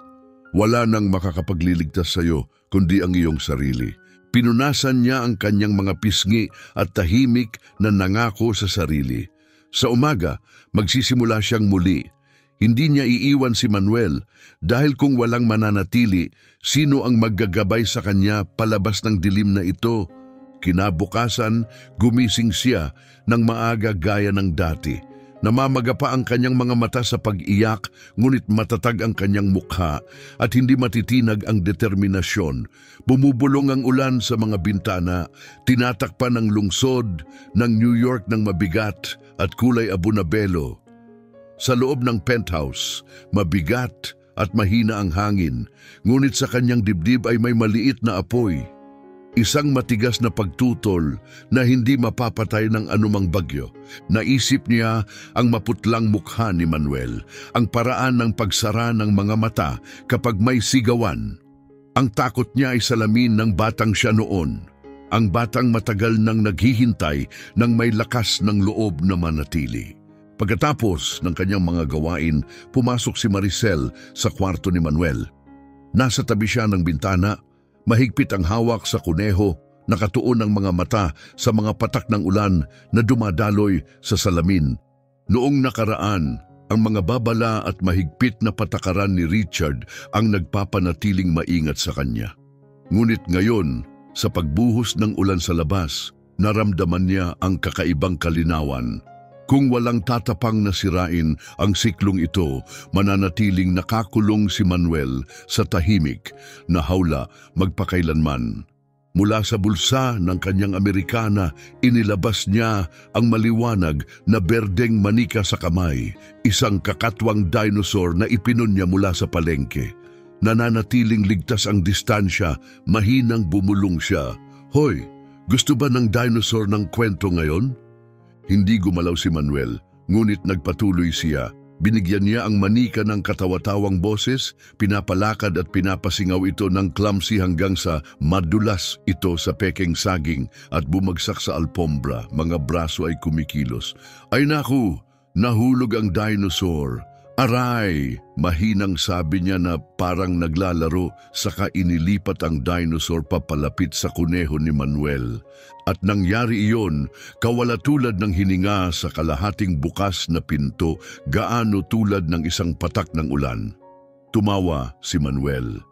A: Wala nang makakapagliligtas sa iyo kundi ang iyong sarili. Pinunasan niya ang kanyang mga pisngi at tahimik na nangako sa sarili. Sa umaga, magsisimula siyang muli. Hindi niya iiwan si Manuel dahil kung walang mananatili, sino ang maggagabay sa kanya palabas ng dilim na ito? Kinabukasan, gumising siya ng maaga gaya ng dati. Namamaga pa ang kanyang mga mata sa pag-iyak, ngunit matatag ang kanyang mukha at hindi matitinag ang determinasyon. Bumubulong ang ulan sa mga bintana, tinatakpan ang lungsod ng New York ng mabigat at kulay abunabelo. Sa loob ng penthouse, mabigat at mahina ang hangin, ngunit sa kanyang dibdib ay may maliit na apoy. Isang matigas na pagtutol na hindi mapapatay ng anumang bagyo. Naisip niya ang maputlang mukha ni Manuel, ang paraan ng pagsara ng mga mata kapag may sigawan. Ang takot niya ay salamin ng batang siya noon. Ang batang matagal nang naghihintay ng may lakas ng loob na manatili. Pagkatapos ng kanyang mga gawain, pumasok si Maricel sa kwarto ni Manuel. Nasa tabi siya ng bintana. Mahigpit ang hawak sa kuneho, nakatuon ang mga mata sa mga patak ng ulan na dumadaloy sa salamin. Noong nakaraan, ang mga babala at mahigpit na patakaran ni Richard ang nagpapanatiling maingat sa kanya. Ngunit ngayon, sa pagbuhos ng ulan sa labas, naramdaman niya ang kakaibang kalinawan. Kung walang tatapang na sirain ang siklong ito, mananatiling nakakulong si Manuel sa tahimik na hawla magpakailanman. Mula sa bulsa ng kanyang Amerikana, inilabas niya ang maliwanag na berdeng manika sa kamay, isang kakatwang dinosaur na ipinunya mula sa palengke. Nananatiling ligtas ang distansya, mahinang bumulong siya. "Hoy, gusto ba ng dinosaur ng kwento ngayon?" Hindi gumalaw si Manuel, ngunit nagpatuloy siya. Binigyan niya ang manika ng katawa-tawang boses, pinapalakad at pinapasingaw ito ng clumsy hanggang sa madulas ito sa pekeng saging at bumagsak sa alpombra. Mga braso ay kumikilos. "Ay naku, nahulog ang dinosaur." "Aray!" Mahinang sabi niya na parang naglalaro, saka inilipat ang dinosaur papalapit sa kuneho ni Manuel. At nangyari iyon, kawalatulad ng hininga sa kalahating bukas na pinto, gaano tulad ng isang patak ng ulan. Tumawa si Manuel.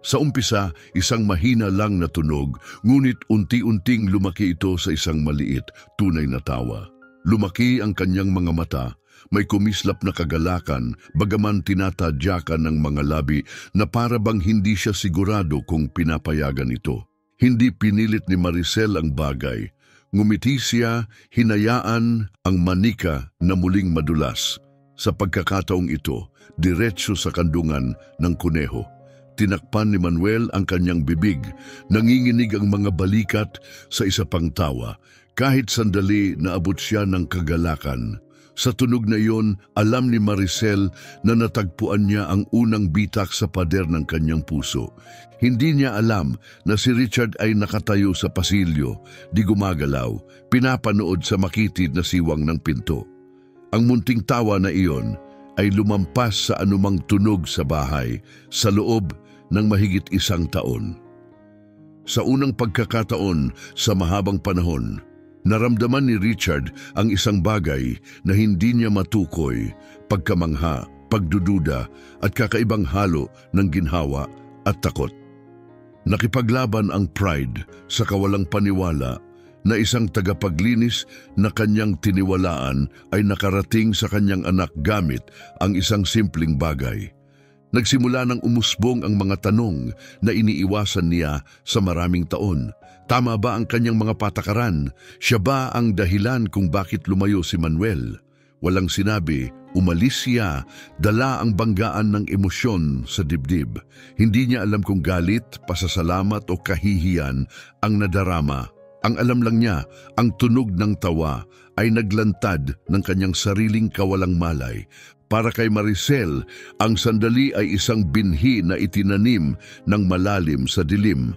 A: Sa umpisa, isang mahina lang na tunog, ngunit unti-unting lumaki ito sa isang maliit, tunay na tawa. Lumaki ang kanyang mga mata. May kumislap na kagalakan, bagaman tinatadyakan ng mga labi na para bang hindi siya sigurado kung pinapayagan ito. Hindi pinilit ni Maricel ang bagay. Ngumiti siya, hinayaan ang manika na muling madulas. Sa pagkakataong ito, diretso sa kandungan ng kuneho. Tinakpan ni Manuel ang kanyang bibig, nanginginig ang mga balikat sa isa pang tawa. Kahit sandali naabot siya ng kagalakan. Sa tunog na iyon, alam ni Maricel na natagpuan niya ang unang bitak sa pader ng kanyang puso. Hindi niya alam na si Richard ay nakatayo sa pasilyo, di gumagalaw, pinapanood sa makitid na siwang ng pinto. Ang munting tawa na iyon ay lumampas sa anumang tunog sa bahay sa loob ng mahigit 1 taon. Sa unang pagkakataon sa mahabang panahon, naramdaman ni Richard ang isang bagay na hindi niya matukoy, pagkamangha, pagdududa at kakaibang halo ng ginhawa at takot. Nakipaglaban ang pride sa kawalang paniwala na isang tagapaglinis na kanyang tiniwalaan ay nakarating sa kanyang anak gamit ang isang simpleng bagay. Nagsimula nang umusbong ang mga tanong na iniiwasan niya sa maraming taon. Tama ba ang kanyang mga patakaran? Siya ba ang dahilan kung bakit lumayo si Manuel? Walang sinabi, umalis siya, dala ang banggaan ng emosyon sa dibdib. Hindi niya alam kung galit, pasasalamat o kahihiyan ang nadarama. Ang alam lang niya, ang tunog ng tawa ay naglantad ng kanyang sariling kawalang malay. Para kay Maricel, ang sandali ay isang binhi na itinanim ng malalim sa dilim.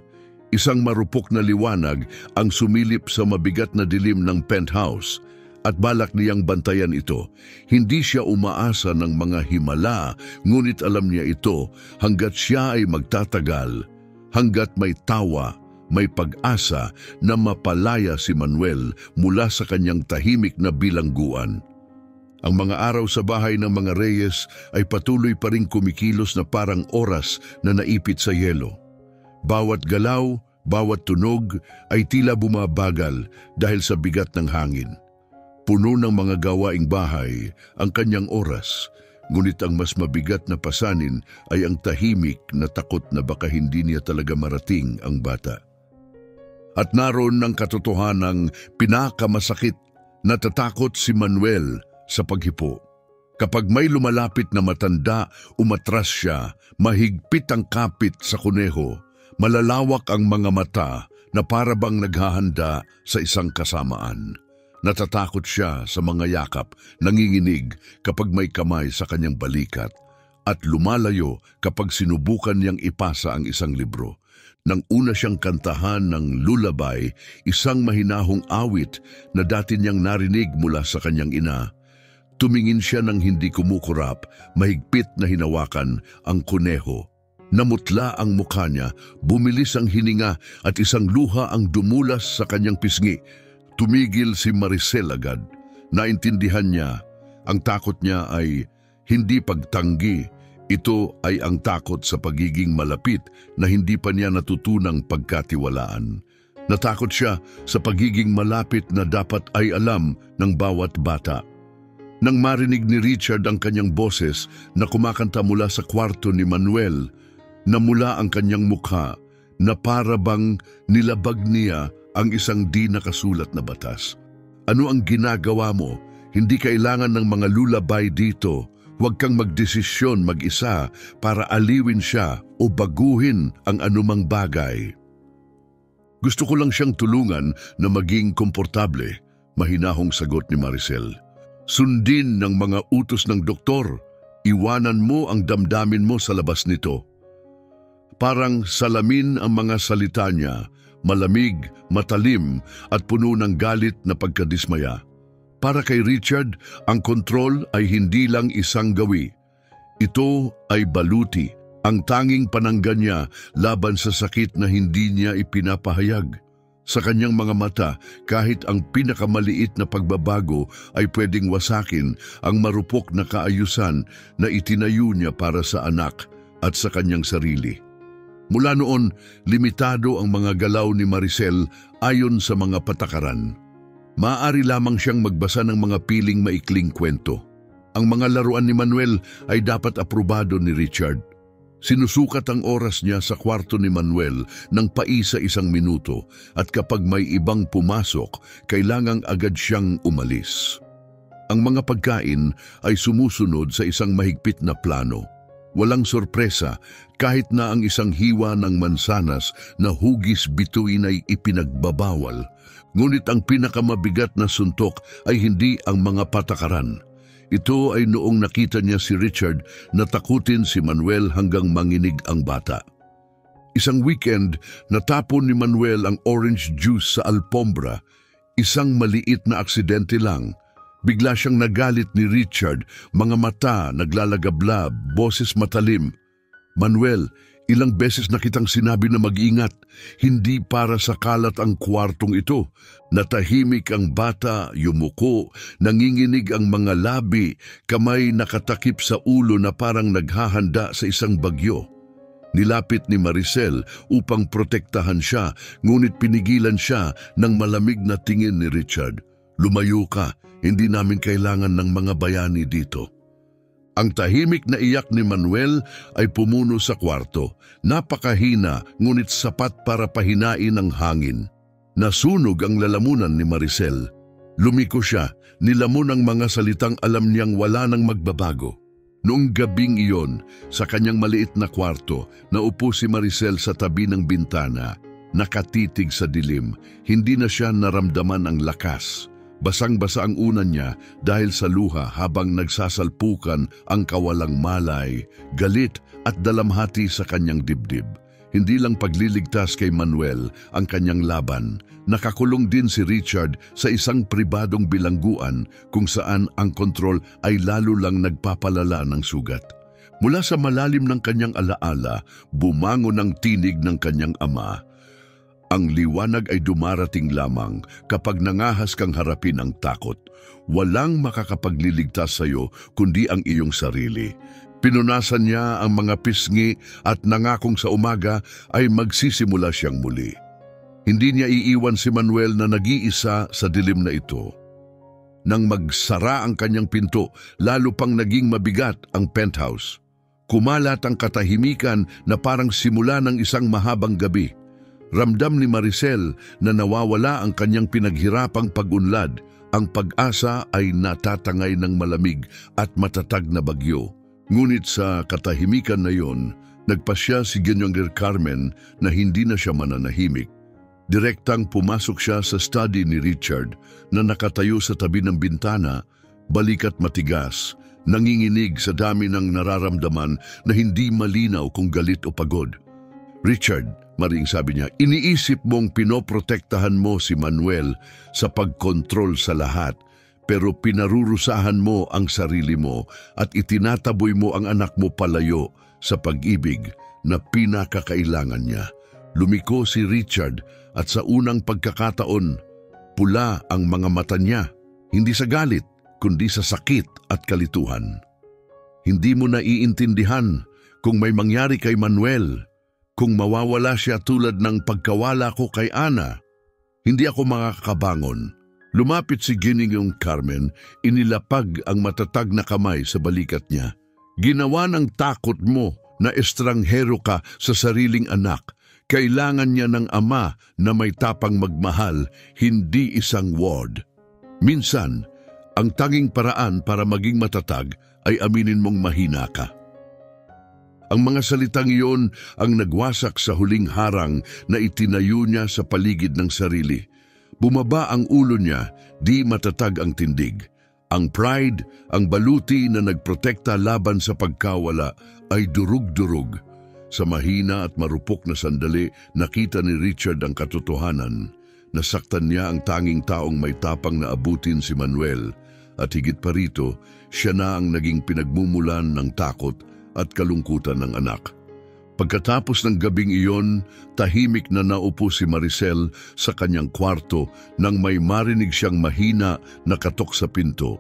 A: Isang marupok na liwanag ang sumilip sa mabigat na dilim ng penthouse at balak niyang bantayan ito. Hindi siya umaasa ng mga himala, ngunit alam niya ito hanggat siya ay magtatagal, hanggat may tawa, may pag-asa na mapalaya si Manuel mula sa kanyang tahimik na bilangguan. Ang mga araw sa bahay ng mga Reyes ay patuloy pa ring kumikilos na parang oras na naipit sa yelo. Bawat galaw, bawat tunog ay tila bumabagal dahil sa bigat ng hangin. Puno ng mga gawaing bahay ang kanyang oras, ngunit ang mas mabigat na pasanin ay ang tahimik na takot na baka hindi niya talaga marating ang bata. At naroon ng katotohanang pinakamasakit, natatakot si Manuel sa paghipo. Kapag may lumalapit na matanda, umatras siya, mahigpit ang kapit sa kuneho, malalawak ang mga mata na para bang naghahanda sa isang kasamaan. Natatakot siya sa mga yakap, nanginginig kapag may kamay sa kanyang balikat, at lumalayo kapag sinubukan niyang ipasa ang isang libro. Nang una siyang kantahan ng lullaby, isang mahinahong awit na dati niyang narinig mula sa kanyang ina, tumingin siya ng hindi kumukurap, mahigpit na hinawakan ang kuneho. Namutla ang mukha niya, bumilis ang hininga at isang luha ang dumulas sa kanyang pisngi. Tumigil si Maricel agad. Naintindihan niya, ang takot niya ay hindi pagtanggi. Ito ay ang takot sa pagiging malapit na hindi pa niya natutunang pagkatiwalaan. Natakot siya sa pagiging malapit na dapat ay alam ng bawat bata. Nang marinig ni Richard ang kanyang boses na kumakanta mula sa kwarto ni Manuel, namula ang kanyang mukha na para bang nilabag niya ang isang di nakasulat na batas. Ano ang ginagawa mo? Hindi kailangan ng mga lullaby dito. Huwag kang magdesisyon mag-isa para aliwin siya o baguhin ang anumang bagay. Gusto ko lang siyang tulungan na maging komportable, mahinahong sagot ni Maricel. Sundin ng mga utos ng doktor. Iwanan mo ang damdamin mo sa labas nito. Parang salamin ang mga salita niya, malamig, matalim at puno ng galit na pagkadismaya. Para kay Richard, ang kontrol ay hindi lang isang gawi. Ito ay baluti, ang tanging pananggan niya laban sa sakit na hindi niya ipinapahayag. Sa kanyang mga mata, kahit ang pinakamaliit na pagbabago ay pwedeng wasakin ang marupok na kaayusan na itinayo niya para sa anak at sa kanyang sarili. Mula noon, limitado ang mga galaw ni Maricel ayon sa mga patakaran. Maaari lamang siyang magbasa ng mga piling maikling kwento. Ang mga laruan ni Manuel ay dapat aprobado ni Richard. Sinusukat ang oras niya sa kwarto ni Manuel ng paisa-isang minuto at kapag may ibang pumasok, kailangang agad siyang umalis. Ang mga pagkain ay sumusunod sa isang mahigpit na plano. Walang sorpresa kahit na ang isang hiwa ng mansanas na hugis bituin ay ipinagbabawal. Ngunit ang pinakamabigat na suntok ay hindi ang mga patakaran. Ito ay noong nakita niya si Richard na takutin si Manuel hanggang manginig ang bata. Isang weekend, natapon ni Manuel ang orange juice sa alpombra. Isang maliit na aksidente lang. Bigla siyang nagalit ni Richard, mga mata naglalagablab, boses matalim. Manuel, ilang beses na kitang sinabi na mag-ingat, hindi para sa kalat ang kwartong ito. Natahimik ang bata, yumuko, nanginginig ang mga labi, kamay nakatakip sa ulo na parang naghahanda sa isang bagyo. Nilapit ni Maricel upang protektahan siya, ngunit pinigilan siya ng malamig na tingin ni Richard. Lumayo ka, hindi namin kailangan ng mga bayani dito. Ang tahimik na iyak ni Manuel ay pumuno sa kwarto. Napakahina ngunit sapat para pahinain ang hangin. Nasunog ang lalamunan ni Maricel. Lumiko siya, nilamon ang mga salitang alam niyang wala nang magbabago. Noong gabing iyon, sa kanyang maliit na kwarto, naupo si Maricel sa tabi ng bintana. Nakatitig sa dilim, hindi na siya naramdaman ang lakas. Basang-basa ang unan niya dahil sa luha habang nagsasalpukan ang kawalang malay, galit at dalamhati sa kanyang dibdib. Hindi lang pagliligtas kay Manuel ang kanyang laban, nakakulong din si Richard sa isang pribadong bilangguan kung saan ang kontrol ay lalo lang nagpapalala ng sugat. Mula sa malalim ng kanyang alaala, bumangon ang tinig ng kanyang ama. Ang liwanag ay dumarating lamang kapag nangahas kang harapin ang takot. Walang makakapagliligtas sa iyo kundi ang iyong sarili. Pinunasan niya ang mga pisngi at nangakong sa umaga ay magsisimula siyang muli. Hindi niya iiwan si Manuel na nag-iisa sa dilim na ito. nang magsara ang kanyang pinto, lalo pang naging mabigat ang penthouse. Kumalat ang katahimikan na parang simula ng isang mahabang gabi. Ramdam ni Maricel na nawawala ang kanyang pinaghirapang pag-unlad. Ang pag-asa ay natatangay ng malamig at matatag na bagyo. Ngunit sa katahimikan na yon, nagpasya si Ginoong Carmen na hindi na siya mananahimik. Direktang pumasok siya sa study ni Richard na nakatayo sa tabi ng bintana, balikat matigas, nanginginig sa dami ng nararamdaman na hindi malinaw kung galit o pagod. Richard, maring sabi niya, iniisip mong pinoprotektahan mo si Manuel sa pagkontrol sa lahat, pero pinarurusahan mo ang sarili mo at itinataboy mo ang anak mo palayo sa pag-ibig na pinakakailangan niya. Lumiko si Richard at sa unang pagkakataon, pula ang mga mata niya, hindi sa galit, kundi sa sakit at kalituhan. Hindi mo naiintindihan kung may mangyari kay Manuel, kung mawawala siya tulad ng pagkawala ko kay Ana. Hindi ako makakabangon. Lumapit si Ginoong Carmen, inilapag ang matatag na kamay sa balikat niya. Ginawa ng takot mo na estranghero ka sa sariling anak. Kailangan niya ng ama na may tapang magmahal, hindi isang ward. Minsan, ang tanging paraan para maging matatag ay aminin mong mahina ka. Ang mga salitang iyon ang nagwasak sa huling harang na itinayo niya sa paligid ng sarili. Bumaba ang ulo niya, di matatag ang tindig. Ang pride, ang baluti na nagprotekta laban sa pagkawala ay durug-durug. Sa mahina at marupok na sandali, nakita ni Richard ang katotohanan. Nasaktan niya ang tanging taong may tapang na abutin si Manuel. At higit pa rito, siya na ang naging pinagmumulan ng takot at kalungkutan ng anak. Pagkatapos ng gabing iyon, tahimik na naupo si Maricel sa kanyang kwarto nang may marinig siyang mahina na katok sa pinto.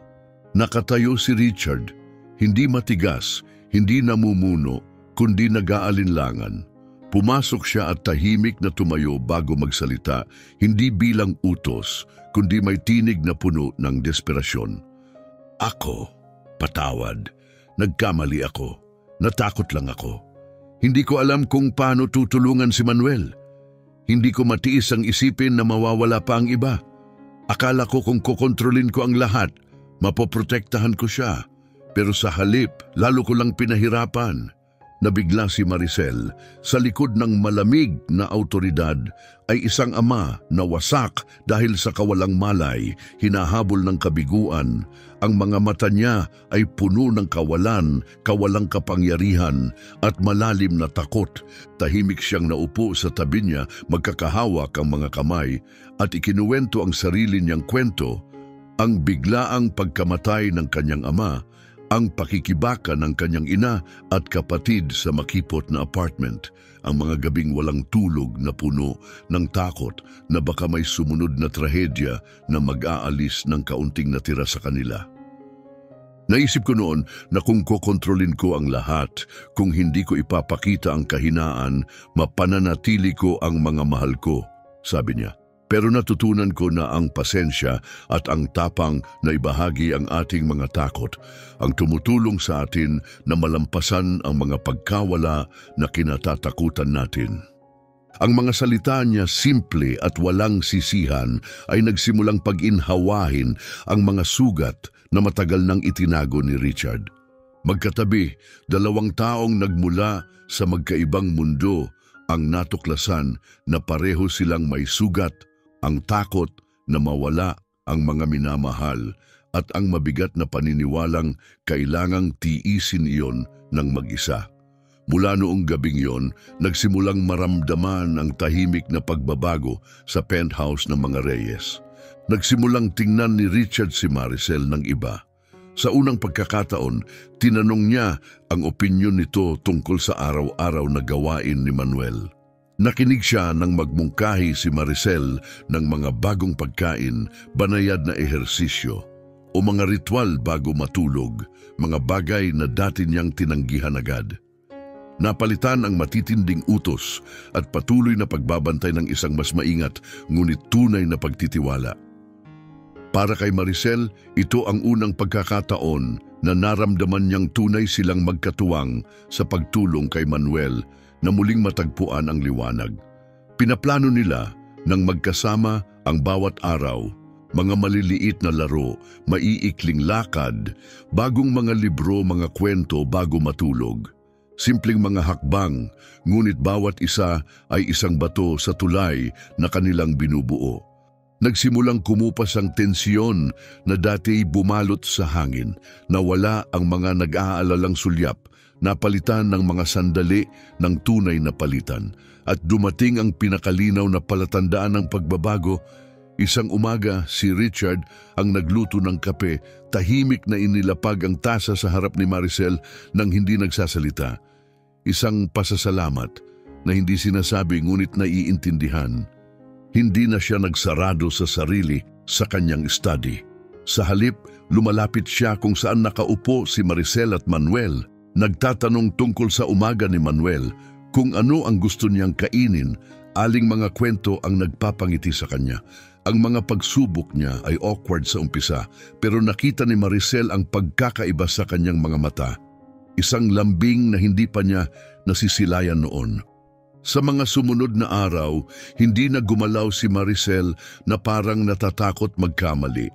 A: Nakatayo si Richard, hindi matigas, hindi namumuno, kundi nag-aalinlangan. Pumasok siya at tahimik na tumayo bago magsalita, hindi bilang utos, kundi may tinig na puno ng desperasyon. Ako, patawad, nagkamali ako, natakot lang ako. Hindi ko alam kung paano tutulungan si Manuel. Hindi ko matiis ang isipin na mawawala pa ang iba. Akala ko kung kukontrolin ko ang lahat, mapoprotektahan ko siya. Pero sa halip, lalo ko lang pinahirapan. Nabigla si Maricel. Sa likod ng malamig na autoridad ay isang ama na wasak dahil sa kawalang malay, hinahabol ng kabiguan. Ang mga mata niya ay puno ng kawalan, kawalang kapangyarihan at malalim na takot. Tahimik siyang naupo sa tabi niya, magkakahawak ang mga kamay at ikinuwento ang sarili niyang kwento, ang biglaang pagkamatay ng kanyang ama, ang pakikibaka ng kanyang ina at kapatid sa makipot na apartment, ang mga gabing walang tulog na puno ng takot na baka may sumunod na trahedya na mag-aalis ng kaunting natira sa kanila. Naisip ko noon na kung kokontrolin ko ang lahat, kung hindi ko ipapakita ang kahinaan, mapananatili ko ang mga mahal ko, sabi niya. Pero natutunan ko na ang pasensya at ang tapang na ibahagi ang ating mga takot ang tumutulong sa atin na malampasan ang mga pagkawala na kinatatakutan natin. Ang mga salita niya simple at walang sisihan ay nagsimulang pag-inhawahin ang mga sugat na matagal nang itinago ni Richard. Magkatabi, dalawang taong nagmula sa magkaibang mundo ang natuklasan na pareho silang may sugat, ang takot na mawala ang mga minamahal at ang mabigat na paniniwalang kailangang tiisin iyon ng mag-isa. Mula noong gabing yon, nagsimulang maramdaman ang tahimik na pagbabago sa penthouse ng mga Reyes. Nagsimulang tingnan ni Richard si Maricel ng iba. Sa unang pagkakataon, tinanong niya ang opinyon nito tungkol sa araw-araw na gawain ni Manuel. Nakinig siya nang magmungkahi si Maricel ng mga bagong pagkain, banayad na ehersisyo, o mga ritual bago matulog, mga bagay na dati niyang tinanggihan agad. Napalitan ang matitinding utos at patuloy na pagbabantay ng isang mas maingat ngunit tunay na pagtitiwala. Para kay Maricel, ito ang unang pagkakataon na naramdaman niyang tunay silang magkatuwang sa pagtulong kay Manuel na muling matagpuan ang liwanag. Pinaplano nila nang magkasama ang bawat araw, mga maliliit na laro, maiikling lakad, bagong mga libro, mga kwento bago matulog. Simpleng mga hakbang, ngunit bawat isa ay isang bato sa tulay na kanilang binubuo. Nagsimulang kumupas ang tensyon na dati bumalot sa hangin, nawala ang mga nag-aalalang sulyap, napalitan ng mga sandali ng tunay na palitan, at dumating ang pinakalinaw na palatandaan ng pagbabago. Isang umaga, si Richard ang nagluto ng kape, tahimik na inilapag ang tasa sa harap ni Maricel nang hindi nagsasalita. Isang pasasalamat na hindi sinasabi ngunit naiintindihan. Hindi na siya nagsarado sa sarili sa kanyang study. Sa halip, lumalapit siya kung saan nakaupo si Maricel at Manuel. Nagtatanong tungkol sa umaga ni Manuel, kung ano ang gusto niyang kainin, aling mga kwento ang nagpapangiti sa kanya. Ang mga pagsubok niya ay awkward sa umpisa, pero nakita ni Maricel ang pagkakaiba sa kanyang mga mata. Isang lambing na hindi pa niya nasisilayan noon. Sa mga sumunod na araw, hindi na gumalaw si Maricel na parang natatakot magkamali.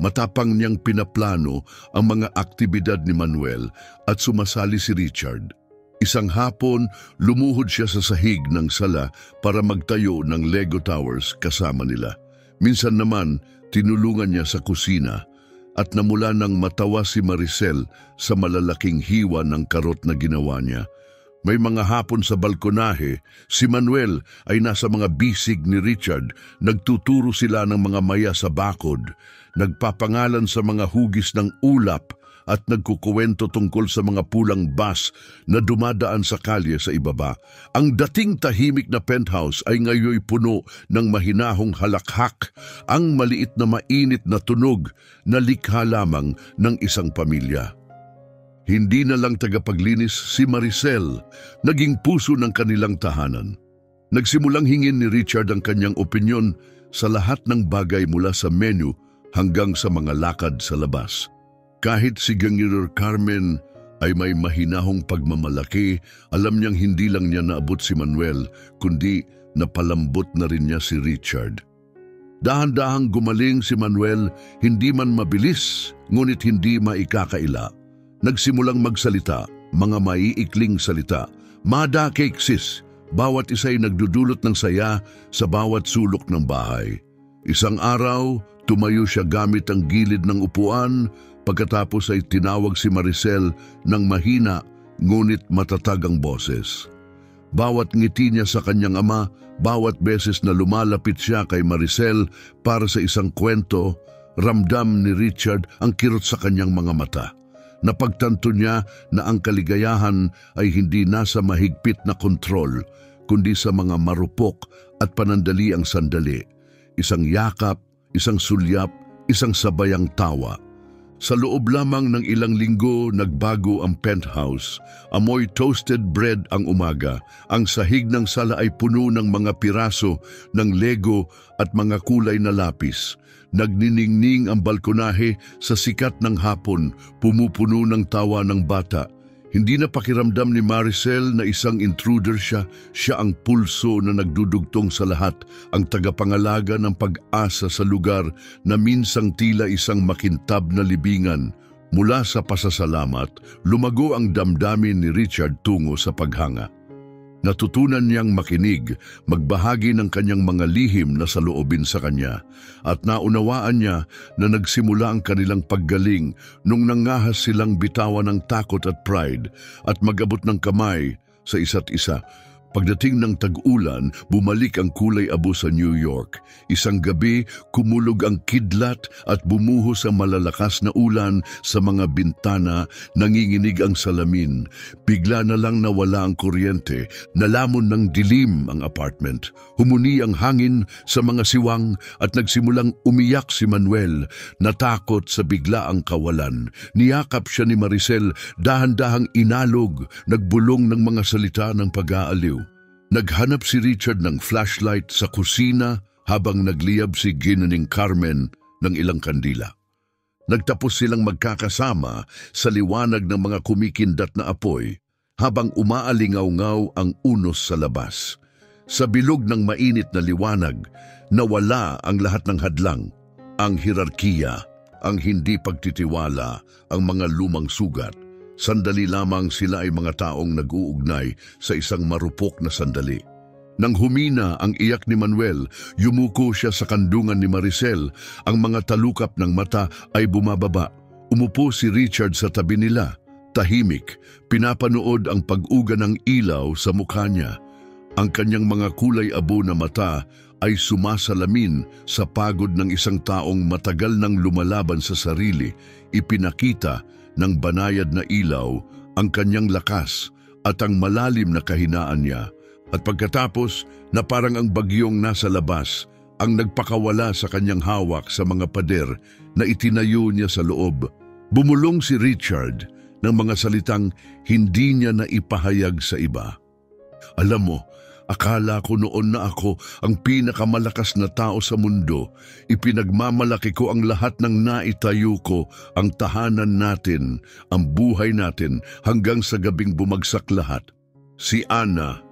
A: Matapang niyang pinaplano ang mga aktibidad ni Manuel at sumasali si Richard. Isang hapon, lumuhod siya sa sahig ng sala para magtayo ng Lego Towers kasama nila. Minsan naman, tinulungan niya sa kusina at namula nang matawa si Maricel sa malalaking hiwa ng karot na ginawa niya. May mga hapon sa balkonahe, si Manuel ay nasa mga bisig ni Richard, nagtuturo sila ng mga maya sa bakod, nagpapangalan sa mga hugis ng ulap at nagkukuwento tungkol sa mga pulang bus na dumadaan sa kalye sa ibaba. Ang dating tahimik na penthouse ay ngayoy puno ng mahinahong halakhak, ang maliit na mainit na tunog na likha lamang ng isang pamilya. Hindi na lang tagapaglinis si Maricel, naging puso ng kanilang tahanan. Nagsimulang hingin ni Richard ang kanyang opinyon sa lahat ng bagay mula sa menu hanggang sa mga lakad sa labas. Kahit si Gangster Carmen ay may mahinahong pagmamalaki, alam niyang hindi lang niya naabot si Manuel, kundi napalambot na rin niya si Richard. Dahan-dahang gumaling si Manuel, hindi man mabilis, ngunit hindi maikakaila. Nagsimulang magsalita, mga maiikling salita, "Mada cake sis," bawat isa'y nagdudulot ng saya sa bawat sulok ng bahay. Isang araw, tumayo siya gamit ang gilid ng upuan, pagkatapos ay tinawag si Maricel ng mahina ngunit matatag ang boses. Bawat ngiti niya sa kanyang ama, bawat beses na lumalapit siya kay Maricel para sa isang kwento, ramdam ni Richard ang kirot sa kanyang mga mata. Napagtanto niya na ang kaligayahan ay hindi nasa mahigpit na kontrol, kundi sa mga marupok at panandaliang sandali. Isang yakap, isang sulyap, isang sabayang tawa. Sa loob lamang ng ilang linggo, nagbago ang penthouse. Amoy toasted bread ang umaga. Ang sahig ng sala ay puno ng mga piraso ng Lego at mga kulay na lapis. Nagniningning ang balkonahe sa sikat ng hapon, pumupuno ng tawa ng bata. Hindi na pakiramdam ni Maricel na isang intruder siya. Siya ang pulso na nagdudugtong sa lahat, ang tagapangalaga ng pag-asa sa lugar na minsang tila isang makintab na libingan. Mula sa pasasalamat, lumago ang damdamin ni Richard tungo sa paghanga. Natutunan niyang makinig, magbahagi ng kanyang mga lihim na saloobin sa kanya, at naunawaan niya na nagsimula ang kanilang paggaling nung nangahas silang bitawan ng takot at pride at mag-abot ng kamay sa isa't isa. Pagdating ng tag-ulan, bumalik ang kulay abo sa New York. Isang gabi, kumulog ang kidlat at bumuhos ang malalakas na ulan sa mga bintana, nanginginig ang salamin. Bigla na lang nawala ang kuryente, nalamon ng dilim ang apartment. Humuni ang hangin sa mga siwang at nagsimulang umiyak si Manuel, natakot sa biglaang kawalan. Niyakap siya ni Maricel, dahan-dahang inalog, nagbulong ng mga salita ng pag-aaliw. Naghanap si Richard ng flashlight sa kusina habang nagliyab si Ginaning Carmen ng ilang kandila. Nagtapos silang magkakasama sa liwanag ng mga kumikindat na apoy habang umaalingaw-ngaw ang unos sa labas. Sa bilog ng mainit na liwanag, nawala ang lahat ng hadlang, ang hierarkiya, ang hindi pagtitiwala, ang mga lumang sugat. Sandali lamang sila ay mga taong nag-uugnay sa isang marupok na sandali. Nang humina ang iyak ni Manuel, yumuko siya sa kandungan ni Maricel. Ang mga talukap ng mata ay bumababa. Umupo si Richard sa tabi nila. Tahimik, pinapanood ang pag-uga ng ilaw sa mukha niya. Ang kanyang mga kulay abo na mata ay sumasalamin sa pagod ng isang taong matagal nang lumalaban sa sarili. Ipinakita ng banayad na ilaw ang kanyang lakas at ang malalim na kahinaan niya. At pagkatapos na parang ang bagyong nasa labas, ang nagpakawala sa kanyang hawak sa mga pader na itinayo niya sa loob. Bumulong si Richard ng mga salitang hindi niya na ipahayag sa iba. Alam mo, akala ko noon na ako ang pinakamalakas na tao sa mundo. Ipinagmamalaki ko ang lahat ng naitayo ko, ang tahanan natin, ang buhay natin, hanggang sa gabing bumagsak lahat. Si Ana,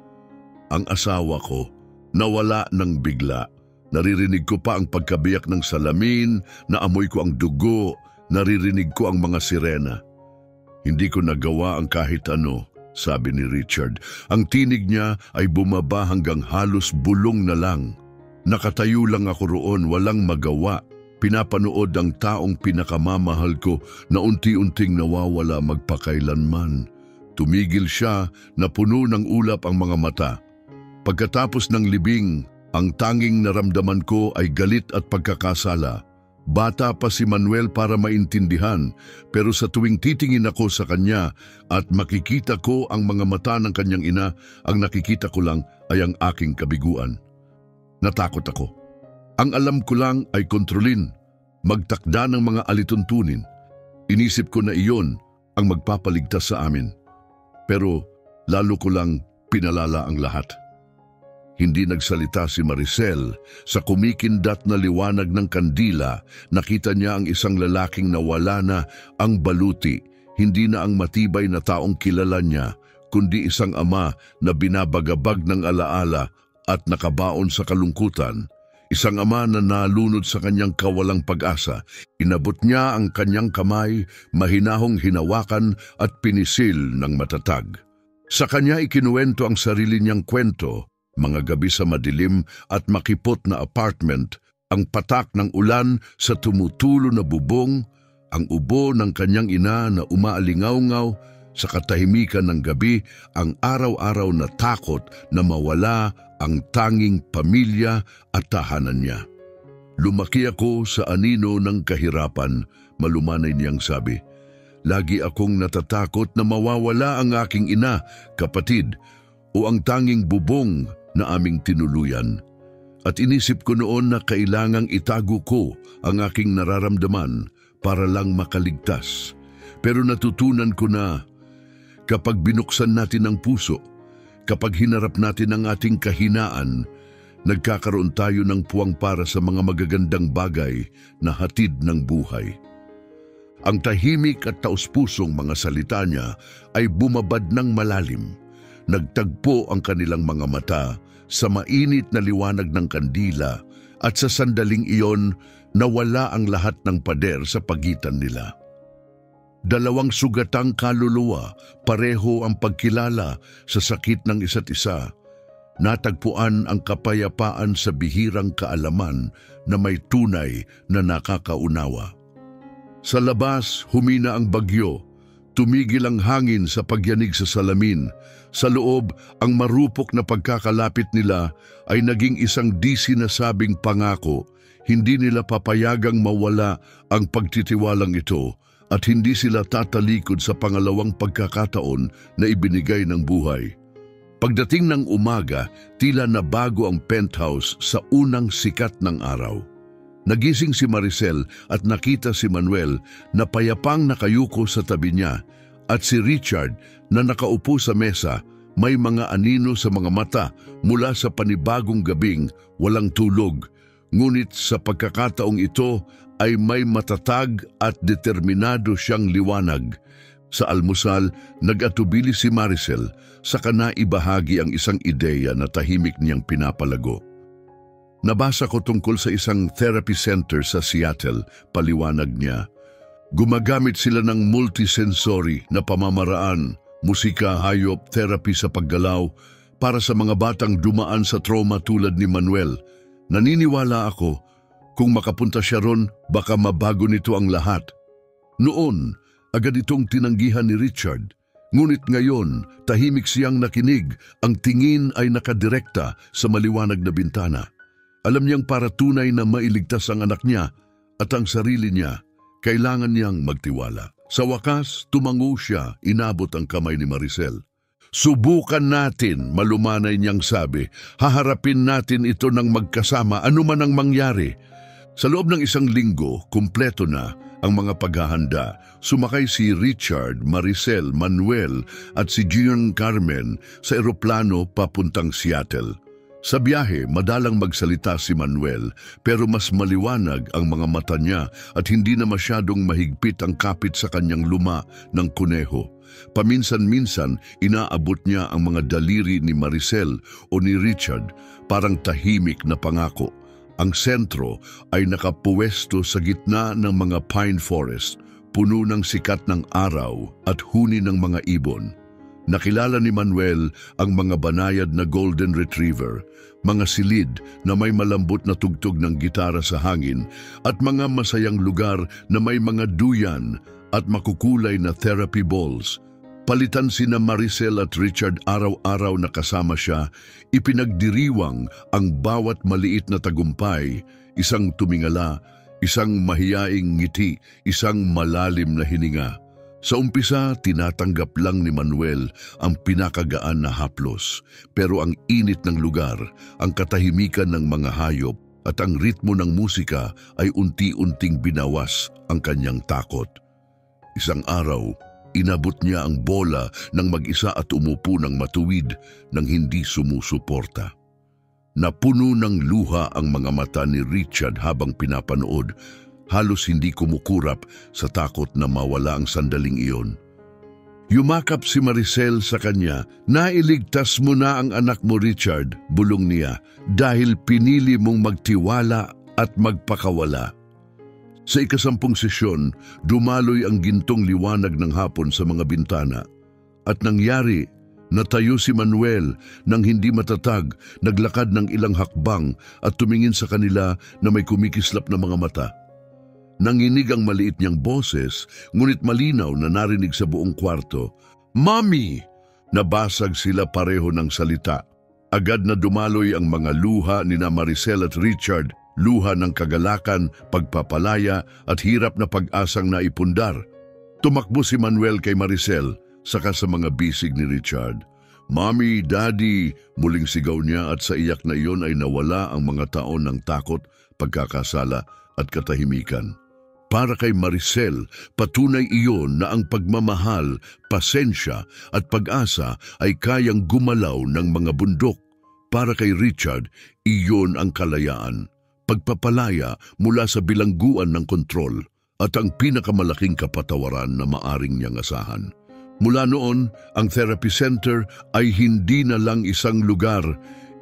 A: ang asawa ko, nawala ng bigla. Naririnig ko pa ang pagkabiyak ng salamin, naamoy ko ang dugo, naririnig ko ang mga sirena. Hindi ko nagawa ang kahit ano, sabi ni Richard. Ang tinig niya ay bumaba hanggang halos bulong na lang. Nakatayo lang ako roon, walang magawa. Pinapanood ang taong pinakamamahal ko na unti-unting nawawala magpakailanman. Tumigil siya na puno ng ulap ang mga mata. Pagkatapos ng libing, ang tanging naramdaman ko ay galit at pagkakasala. Bata pa si Manuel para maintindihan, pero sa tuwing titingin ako sa kanya at makikita ko ang mga mata ng kanyang ina, ang nakikita ko lang ay ang aking kabiguan. Natakot ako. Ang alam ko lang ay kontrolin, magtakda ng mga alituntunin. Inisip ko na iyon ang magpapaligtas sa amin. Pero lalo ko lang pinalala ang lahat. Hindi nagsalita si Maricel. Sa kumikindat na liwanag ng kandila, nakita niya ang isang lalaking nawala na ang baluti. Hindi na ang matibay na taong kilala niya, kundi isang ama na binabagabag ng alaala at nakabaon sa kalungkutan. Isang ama na nalunod sa kanyang kawalang pag-asa. Inabot niya ang kanyang kamay, mahinahong hinawakan at pinisil ng matatag. Sa kanya ikinuwento ang sarili niyang kwento, mga gabi sa madilim at makipot na apartment, ang patak ng ulan sa tumutulo na bubong, ang ubo ng kanyang ina na umaalingaw-ngaw sa katahimikan ng gabi, ang araw-araw na takot na mawala ang tanging pamilya at tahanan niya. Lumaki ako sa anino ng kahirapan, malumanay niyang sabi. Lagi akong natatakot na mawawala ang aking ina, kapatid, o ang tanging bubong na aming tinuluyan. At inisip ko noon na kailangang itago ko ang aking nararamdaman para lang makaligtas. Pero natutunan ko na kapag binuksan natin ang puso, kapag hinarap natin ang ating kahinaan, nagkakaroon tayo ng puwang para sa mga magagandang bagay na hatid ng buhay. Ang tahimik at taus-pusong mga salita niya ay bumabad ng malalim. Nagtagpo ang kanilang mga mata sa mainit na liwanag ng kandila at sa sandaling iyon nawala ang lahat ng pader sa pagitan nila. Dalawang sugatang kaluluwa, pareho ang pagkilala sa sakit ng isa't isa. Natagpuan ang kapayapaan sa bihirang kaalaman na may tunay na nakakaunawa. Sa labas, humina ang bagyo. Tumigil ang hangin sa pagyanig sa salamin. Sa loob, ang marupok na pagkakalapit nila ay naging isang di sinasabing pangako. Hindi nila papayagang mawala ang pagtitiwalang ito at hindi sila tatalikod sa pangalawang pagkakataon na ibinigay ng buhay. Pagdating ng umaga, tila nabago ang penthouse sa unang sikat ng araw. Nagising si Maricel at nakita si Manuel na payapang nakayuko sa tabi niya at si Richard na nakaupo sa mesa, may mga anino sa mga mata mula sa panibagong gabing walang tulog. Ngunit sa pagkakataong ito ay may matatag at determinado siyang liwanag. Sa almusal, nag-atubili si Maricel sa ibahagi ang isang ideya na tahimik niyang pinapalago. Nabasa ko tungkol sa isang therapy center sa Seattle, paliwanag niya. Gumagamit sila ng multisensory na pamamaraan, musika, hayop, therapy sa paggalaw, para sa mga batang dumaan sa trauma tulad ni Manuel. Naniniwala ako, kung makapunta siya ron, baka mabago nito ang lahat. Noon, agad itong tinanggihan ni Richard. Ngunit ngayon, tahimik siyang nakinig, ang tingin ay nakadirekta sa maliwanag na bintana. Alam niyang para tunay na mailigtas ang anak niya at ang sarili niya, kailangan niyang magtiwala. Sa wakas, tumango siya, inabot ang kamay ni Maricel. Subukan natin, malumanay niyang sabi. Haharapin natin ito ng magkasama, anuman ang mangyari. Sa loob ng isang linggo, kumpleto na ang mga paghahanda. Sumakay si Richard, Maricel, Manuel at si Gian Carmen sa eroplano papuntang Seattle. Sa biyahe, madalang magsalita si Manuel pero mas maliwanag ang mga mata niya at hindi na masyadong mahigpit ang kapit sa kanyang luma ng kuneho. Paminsan-minsan, inaabot niya ang mga daliri ni Maricel o ni Richard, parang tahimik na pangako. Ang sentro ay nakapuwesto sa gitna ng mga pine forest, puno ng sikat ng araw at huni ng mga ibon. Nakilala ni Manuel ang mga banayad na golden retriever, mga silid na may malambot na tugtog ng gitara sa hangin at mga masayang lugar na may mga duyan at makukulay na therapy balls. Palitan sina Maricel at Richard araw-araw na kasama siya, ipinagdiriwang ang bawat maliit na tagumpay, isang tumingala, isang mahiyaing ngiti, isang malalim na hininga. Sa umpisa, tinatanggap lang ni Manuel ang pinakagaan na haplos, pero ang init ng lugar, ang katahimikan ng mga hayop at ang ritmo ng musika ay unti-unting binawas ang kanyang takot. Isang araw, inabot niya ang bola ng mag-isa at umupo ng matuwid nang hindi sumusuporta. Napuno ng luha ang mga mata ni Richard habang pinapanood, halos hindi kumukurap sa takot na mawala ang sandaling iyon. Yumakap si Maricel sa kanya. Nailigtas mo na ang anak mo, Richard, bulong niya, dahil pinili mong magtiwala at magpakawala. Sa ikasampung sesyon, dumaloy ang gintong liwanag ng hapon sa mga bintana. At nangyari, natayo si Manuel nang hindi matatag, naglakad ng ilang hakbang at tumingin sa kanila na may kumikislap na mga mata. Nanginig ang maliit niyang boses, ngunit malinaw na narinig sa buong kwarto. Mommy! Nabasag sila pareho ng salita. Agad na dumaloy ang mga luha ni Maricel at Richard, luha ng kagalakan, pagpapalaya at hirap na pag-asang naipundar. Tumakbo si Manuel kay Maricel, saka sa mga bisig ni Richard. Mommy, Daddy! Muling sigaw niya at sa iyak na iyon ay nawala ang mga taon ng takot, pagkakasala at katahimikan. Para kay Maricel, patunay iyon na ang pagmamahal, pasensya at pag-asa ay kayang gumalaw ng mga bundok. Para kay Richard, iyon ang kalayaan, pagpapalaya mula sa bilangguan ng kontrol at ang pinakamalaking kapatawaran na maaring niyang asahan. Mula noon, ang therapy center ay hindi na lang isang lugar.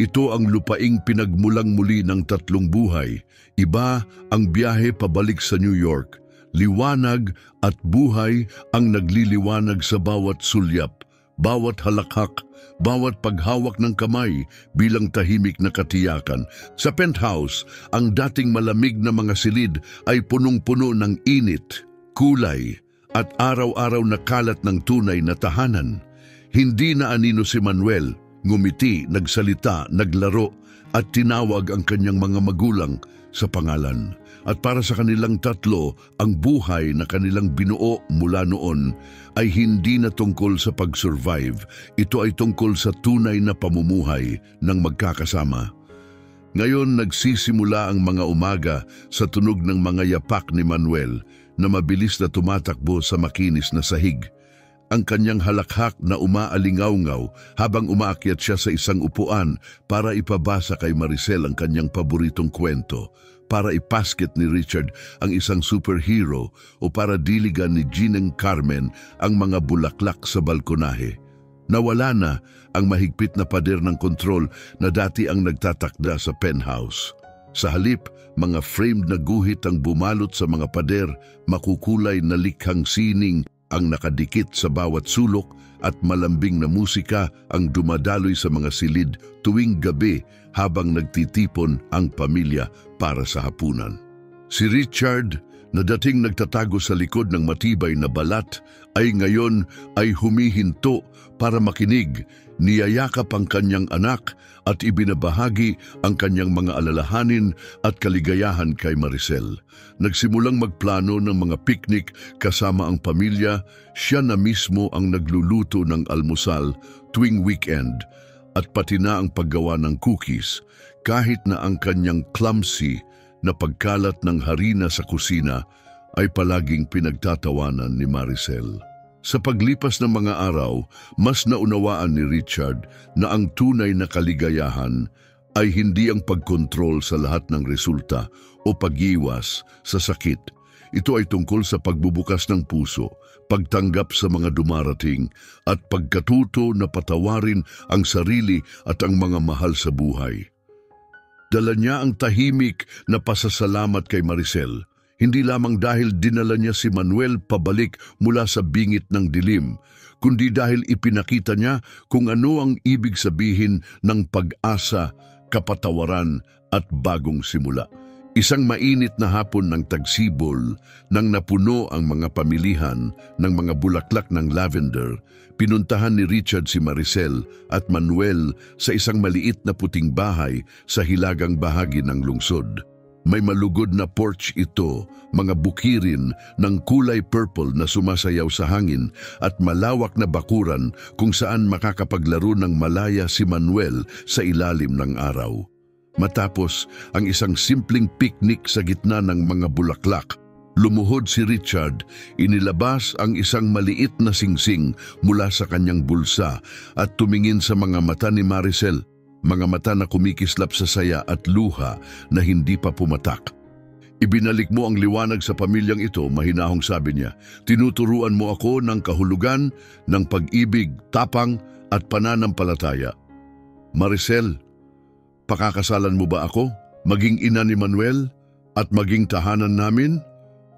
A: Ito ang lupaing pinagmulang muli ng tatlong buhay. Iba ang biyahe pabalik sa New York. Liwanag at buhay ang nagliliwanag sa bawat sulyap, bawat halakhak, bawat paghawak ng kamay bilang tahimik na katiyakan. Sa penthouse, ang dating malamig na mga silid ay punong-puno ng init, kulay, at araw-araw na kalat ng tunay na tahanan. Hindi na anino si Manuel. Ngumiti, nagsalita, naglaro at tinawag ang kanyang mga magulang sa pangalan. At para sa kanilang tatlo, ang buhay na kanilang binuo mula noon ay hindi na tungkol sa pag-survive. Ito ay tungkol sa tunay na pamumuhay ng magkakasama. Ngayon nagsisimula ang mga umaga sa tunog ng mga yapak ni Manuel na mabilis na tumatakbo sa makinis na sahig. ang kanyang halakhak na umaalingaw-ngaw habang umaakyat siya sa isang upuan para ipabasa kay Maricel ang kanyang paboritong kwento, para ipasket ni Richard ang isang superhero o para diligan ni Ginang Carmen ang mga bulaklak sa balkonahe. Nawala na ang mahigpit na pader ng kontrol na dati ang nagtatakda sa penthouse. Sa halip, mga framed na guhit ang bumalot sa mga pader, makukulay na likhang sining ang nakadikit sa bawat sulok at malambing na musika ang dumadaloy sa mga silid tuwing gabi habang nagtitipon ang pamilya para sa hapunan. Si Richard, na dating nagtatago sa likod ng matibay na balat, ay ngayon ay humihinto para makinig, niyayakap ang kanyang anak at ibinabahagi ang kanyang mga alalahanin at kaligayahan kay Maricel. Nagsimulang magplano ng mga picnic kasama ang pamilya, siya na mismo ang nagluluto ng almusal tuwing weekend at pati na ang paggawa ng cookies, kahit na ang kanyang clumsy na pagkalat ng harina sa kusina ay palaging pinagtatawanan ni Maricel. Sa paglipas ng mga araw, mas naunawaan ni Richard na ang tunay na kaligayahan ay hindi ang pagkontrol sa lahat ng resulta o pag-iwas sa sakit. Ito ay tungkol sa pagbubukas ng puso, pagtanggap sa mga dumarating at pagkatuto na patawarin ang sarili at ang mga mahal sa buhay. Dala niya ang tahimik na pasasalamat kay Maricel, hindi lamang dahil dinala niya si Manuel pabalik mula sa bingit ng dilim, kundi dahil ipinakita niya kung ano ang ibig sabihin ng pag-asa, kapatawaran at bagong simula. Isang mainit na hapon ng tagsibol nang napuno ang mga pamilihan ng mga bulaklak ng lavender, pinuntahan ni Richard si Maricel at Manuel sa isang maliit na puting bahay sa hilagang bahagi ng lungsod. May malugod na porch ito, mga bukirin ng kulay purple na sumasayaw sa hangin at malawak na bakuran kung saan makakapaglaro ng malaya si Manuel sa ilalim ng araw. Matapos ang isang simpleng picnic sa gitna ng mga bulaklak, lumuhod si Richard, inilabas ang isang maliit na singsing mula sa kanyang bulsa at tumingin sa mga mata ni Maricel, mga mata na kumikislap sa saya at luha na hindi pa pumatak. Ibinalik mo ang liwanag sa pamilyang ito, mahinahong sabi niya. Tinuturuan mo ako ng kahulugan, ng pag-ibig, tapang at pananampalataya. Maricel, pakakasalan mo ba ako? Maging ina ni Manuel at maging tahanan namin?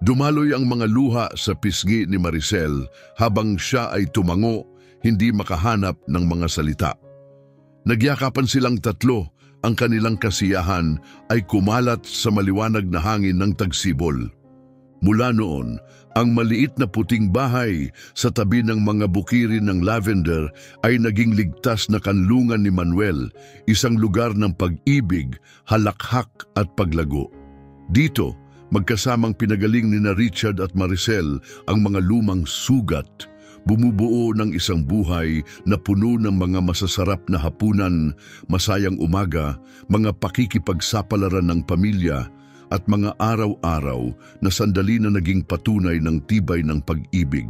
A: Dumaloy ang mga luha sa pisngi ni Maricel habang siya ay tumango, hindi makahanap ng mga salita. Nagyakapan silang tatlo, ang kanilang kasiyahan ay kumalat sa maliwanag na hangin ng tagsibol. Mula noon, ang maliit na puting bahay sa tabi ng mga bukirin ng lavender ay naging ligtas na kanlungan ni Manuel, isang lugar ng pag-ibig, halakhak at paglago. Dito, magkasamang pinagaling ni Richard at Maricel ang mga lumang sugat, bumubuo ng isang buhay na puno ng mga masasarap na hapunan, masayang umaga, mga pakikipagsapalaran ng pamilya, at mga araw-araw na sandali na naging patunay ng tibay ng pag-ibig.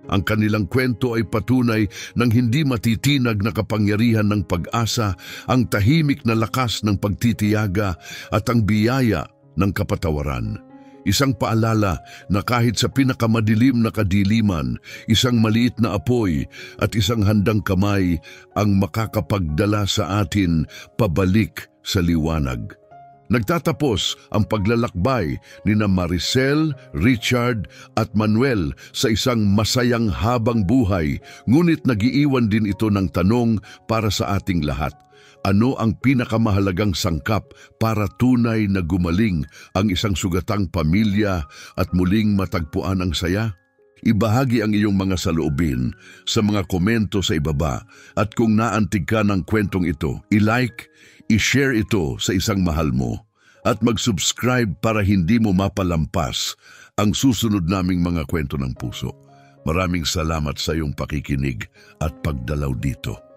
A: Ang kanilang kwento ay patunay ng hindi matitinag na kapangyarihan ng pag-asa, ang tahimik na lakas ng pagtitiyaga at ang biyaya ng kapatawaran. Isang paalala na kahit sa pinakamadilim na kadiliman, isang maliit na apoy at isang handang kamay ang makakapagdala sa atin pabalik sa liwanag. Nagtatapos ang paglalakbay ni na Maricel, Richard at Manuel sa isang masayang habang buhay, ngunit nagiiwan din ito ng tanong para sa ating lahat. Ano ang pinakamahalagang sangkap para tunay na gumaling ang isang sugatang pamilya at muling matagpuan ang saya? Ibahagi ang iyong mga saloobin sa mga komento sa ibaba at kung naantig ka ng kwentong ito, i-like, i-share ito sa isang mahal mo at mag-subscribe para hindi mo mapalampas ang susunod naming mga kwento ng puso. Maraming salamat sa iyong pakikinig at pagdalaw dito.